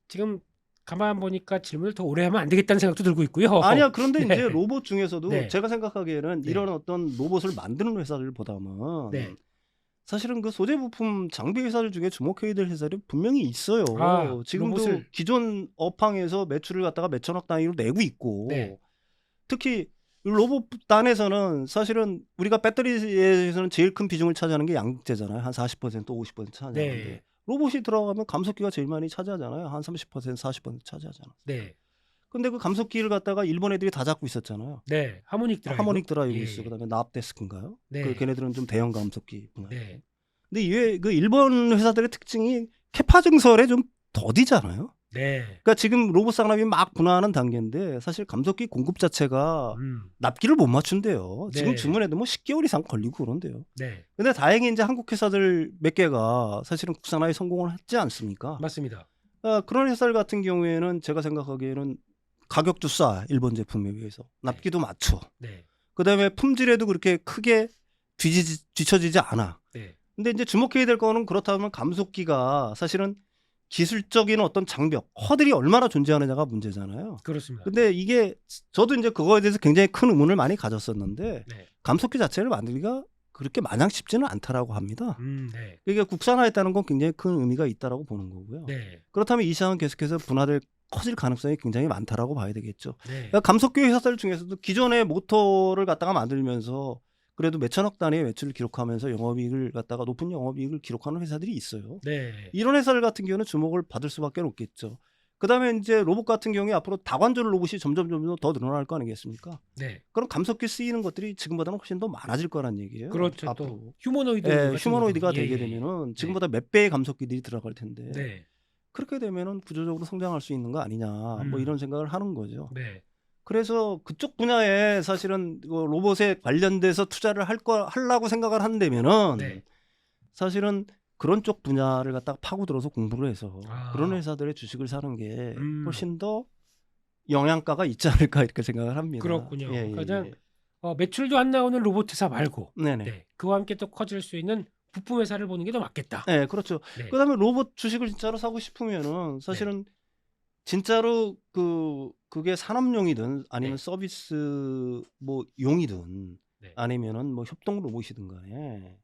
Speaker 2: 지금 가만 보니까 질문을 더 오래 하면 안 되겠다는 생각도 들고 있고요.
Speaker 3: 아니야. 그런데 이제 로봇 중에서도 제가 생각하기에는 이런 어떤 로봇을 만드는 회사들보다는 사실은 그 소재 부품 장비 회사들 중에 주목해야 될 회사들이 분명히 있어요. 지금도 기존 업황에서 매출을 갖다가 몇천억 단위로 내고 있고 특히 로봇 단에서는 사실은 우리가 배터리에서는 제일 큰 비중을 차지하는 게 양극재잖아요. 한 40% 50% 차지하는데 로봇이 들어가면 감속기가 제일 많이 차지하잖아요. 한 30% 40% 차지하잖아요. 근데 그 감속기를 갖다가 일본 애들이 다 잡고 있었잖아요. 하모닉 드라이브 있어. 그다음에 납데스크인가요? 걔네들은 좀 대형 감속기 분야. 근데 이게 그 일본 회사들의 특징이 캐파 증설에 좀 더디잖아요. 그러니까 지금 로봇 산업이 막 분화하는 단계인데 사실 감속기 공급 자체가 납기를 못 맞춘대요. 지금 주문해도 뭐 10개월 이상 걸리고 그런데요. 근데 다행히 이제 한국 회사들 몇 개가 사실은 국산화에 성공을 했지 않습니까?
Speaker 2: 맞습니다.
Speaker 3: 그런 회사들 같은 경우에는 제가 생각하기에는 가격도 싸, 일본 제품에 비해서. 납기도 맞춰. 그다음에 품질에도 그렇게 크게 뒤처지지 않아. 근데 이제 주목해야 될 거는 그렇다면 감속기가 사실은 기술적인 어떤 장벽, 허들이 얼마나 존재하느냐가 문제잖아요.
Speaker 2: 그렇습니다.
Speaker 3: 근데 이게 저도 이제 그거에 대해서 굉장히 큰 의문을 많이 가졌었는데 감속기 자체를 만들기가 그렇게 마냥 쉽지는 않다라고 합니다.
Speaker 2: 네.
Speaker 3: 이게 국산화했다는 건 굉장히 큰 의미가 있다라고 보는 거고요.
Speaker 2: 네.
Speaker 3: 그렇다면 이 시장은 계속해서 커질 가능성이 굉장히 많다라고 봐야 되겠죠.
Speaker 2: 네.
Speaker 3: 그러니까 감속기 회사들 중에서도 기존의 모터를 갖다가 만들면서 그래도 몇천억 단위의 매출을 기록하면서 영업이익을 갖다가 높은 영업이익을 기록하는 회사들이 있어요.
Speaker 2: 네.
Speaker 3: 이런 회사들 같은 경우는 주목을 받을 수밖에 없겠죠. 그다음에 이제 로봇 같은 경우에 앞으로 다관절 로봇이 점점 더 늘어날 거 아니겠습니까?
Speaker 2: 네.
Speaker 3: 그럼 감속기 쓰이는 것들이 지금보다는 훨씬 더 많아질 거란 얘기예요.
Speaker 2: 그렇죠.
Speaker 3: 앞으로.
Speaker 2: 또 휴머노이드
Speaker 3: 휴머노이드가
Speaker 2: 경우도.
Speaker 3: 되게 되면은 지금보다 몇 배의 감속기들이 들어갈 텐데
Speaker 2: 네.
Speaker 3: 그렇게 되면은 구조적으로 성장할 수 있는 거 아니냐 뭐 이런 생각을 하는 거죠.
Speaker 2: 네.
Speaker 3: 그래서 그쪽 분야에 사실은 로봇에 관련돼서 투자를 하려고 생각을 한다면은
Speaker 2: 네.
Speaker 3: 사실은 그런 쪽 분야를 갖다가 파고들어서 공부를 해서 그런
Speaker 2: 아.
Speaker 3: 회사들의 주식을 사는 게 훨씬 더 영양가가 있지 않을까 이렇게 생각을 합니다.
Speaker 2: 그렇군요.
Speaker 3: 예, 예,
Speaker 2: 그러니까
Speaker 3: 예.
Speaker 2: 매출도 안 나오는 로봇 회사 말고
Speaker 3: 네네.
Speaker 2: 네. 그와 함께 또 커질 수 있는 부품 회사를 보는 게 더 맞겠다.
Speaker 3: 네, 그렇죠.
Speaker 2: 네.
Speaker 3: 그다음에 로봇 주식을 진짜로 사고 싶으면은 사실은 진짜로 그게 산업용이든 아니면
Speaker 2: 네.
Speaker 3: 서비스 뭐 용이든
Speaker 2: 네.
Speaker 3: 아니면은 뭐 협동 로봇이든 간에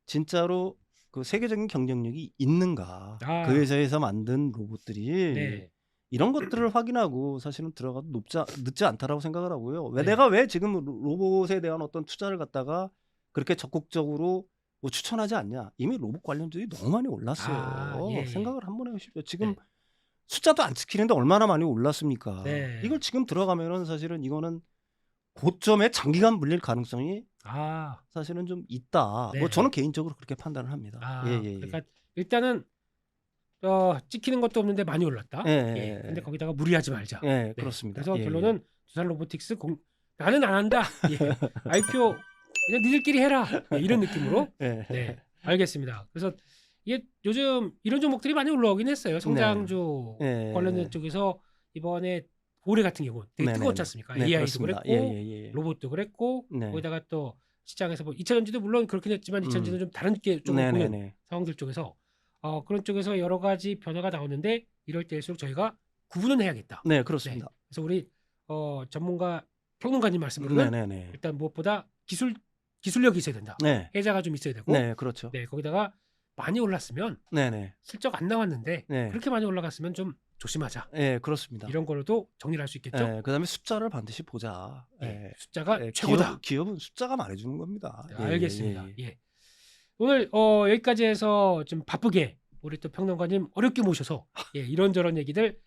Speaker 3: 진짜로 그 세계적인 경쟁력이 있는가
Speaker 2: 아.
Speaker 3: 그 회사에서 만든 로봇들이
Speaker 2: 네.
Speaker 3: 이런 것들을 확인하고 사실은 들어가도 늦지 않다라고 생각을 하고요.
Speaker 2: 네.
Speaker 3: 내가 왜 지금 로봇에 대한 어떤 투자를 갖다가 그렇게 적극적으로 뭐 추천하지 않냐? 이미 로봇 관련주들이 너무 많이 올랐어요.
Speaker 2: 아, 예.
Speaker 3: 생각을 한번 해보십시오. 지금
Speaker 2: 네.
Speaker 3: 숫자도 안 찍히는데 얼마나 많이 올랐습니까?
Speaker 2: 네.
Speaker 3: 이걸 지금 들어가면은 사실은 이거는 고점에 장기간 물릴 가능성이
Speaker 2: 아.
Speaker 3: 사실은 좀 있다.
Speaker 2: 네.
Speaker 3: 뭐 저는 개인적으로 그렇게 판단을 합니다.
Speaker 2: 아.
Speaker 3: 예, 예, 예.
Speaker 2: 그러니까 일단은 찍히는 것도 없는데 많이 올랐다.
Speaker 3: 예,
Speaker 2: 예.
Speaker 3: 예,
Speaker 2: 근데
Speaker 3: 예.
Speaker 2: 거기다가 무리하지 말자.
Speaker 3: 예,
Speaker 2: 네.
Speaker 3: 그렇습니다.
Speaker 2: 그래서
Speaker 3: 예,
Speaker 2: 결론은 두산 로보틱스 나는 안 한다. 예. IPO 그냥 니들끼리 해라. 예, 이런 느낌으로.
Speaker 3: 예.
Speaker 2: 네. 알겠습니다. 그래서 이게 요즘 이런 종목들이 많이 올라오긴 했어요. 성장주
Speaker 3: 예.
Speaker 2: 관련된 쪽에서 이번에 올해 같은 경우는 되게
Speaker 3: 네네네.
Speaker 2: 뜨거웠지 않습니까?
Speaker 3: 네,
Speaker 2: AI도
Speaker 3: 그렇습니다.
Speaker 2: 그랬고
Speaker 3: 예, 예, 예.
Speaker 2: 로봇도 그랬고
Speaker 3: 네.
Speaker 2: 거기다가 또 시장에서 뭐 2차전지도 물론 그렇긴 했지만 2차전지는 좀 다른 쪽으로 보는
Speaker 3: 네네네.
Speaker 2: 상황들 쪽에서 그런 쪽에서 여러 가지 변화가 나오는데 이럴 때일수록 저희가 구분은 해야겠다.
Speaker 3: 네, 그렇습니다.
Speaker 2: 그래서 우리 전문가 평론가님 말씀으로는
Speaker 3: 네네네.
Speaker 2: 일단 무엇보다 기술력이 있어야 된다.
Speaker 3: 네.
Speaker 2: 해자가 좀 있어야 되고
Speaker 3: 네, 그렇죠.
Speaker 2: 네, 거기다가 많이 올랐으면
Speaker 3: 네네.
Speaker 2: 슬쩍 안 나왔는데
Speaker 3: 네.
Speaker 2: 그렇게 많이 올라갔으면 좀 조심하자.
Speaker 3: 네, 그렇습니다.
Speaker 2: 이런 걸로도 정리를 할 수 있겠죠.
Speaker 3: 네, 그다음에 숫자를 반드시 보자.
Speaker 2: 예, 숫자가
Speaker 3: 예,
Speaker 2: 최고다.
Speaker 3: 기업은 숫자가 말해주는 겁니다.
Speaker 2: 네,
Speaker 3: 예,
Speaker 2: 알겠습니다.
Speaker 3: 예, 예.
Speaker 2: 예. 오늘 여기까지 해서 좀 바쁘게 우리 또 평론가님 어렵게 모셔서 이런저런 얘기들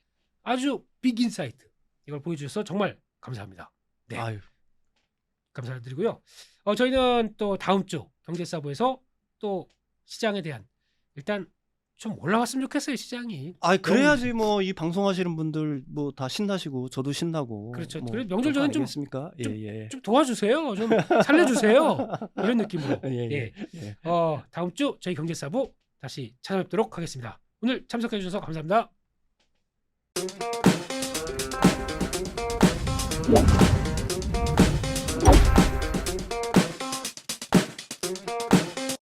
Speaker 2: 아주 빅 인사이트 이걸 보여주셔서 정말 감사합니다. 네.
Speaker 3: 아유.
Speaker 2: 감사드리고요. 저희는 또 다음 주 경제사부에서 또 시장에 대한 일단 좀 올라왔으면 좋겠어요, 시장이.
Speaker 3: 아, 그래야지 뭐 이 방송하시는 분들 뭐 다 신나시고 저도 신나고.
Speaker 2: 그렇죠.
Speaker 3: 뭐
Speaker 2: 그래 명절 전에 좀
Speaker 3: 아니겠습니까? 예.
Speaker 2: 좀 도와주세요. 좀 살려주세요. 이런 느낌으로.
Speaker 3: 예.
Speaker 2: 다음 주 저희 경제사부 다시 찾아뵙도록 하겠습니다. 오늘 참석해 주셔서 감사합니다.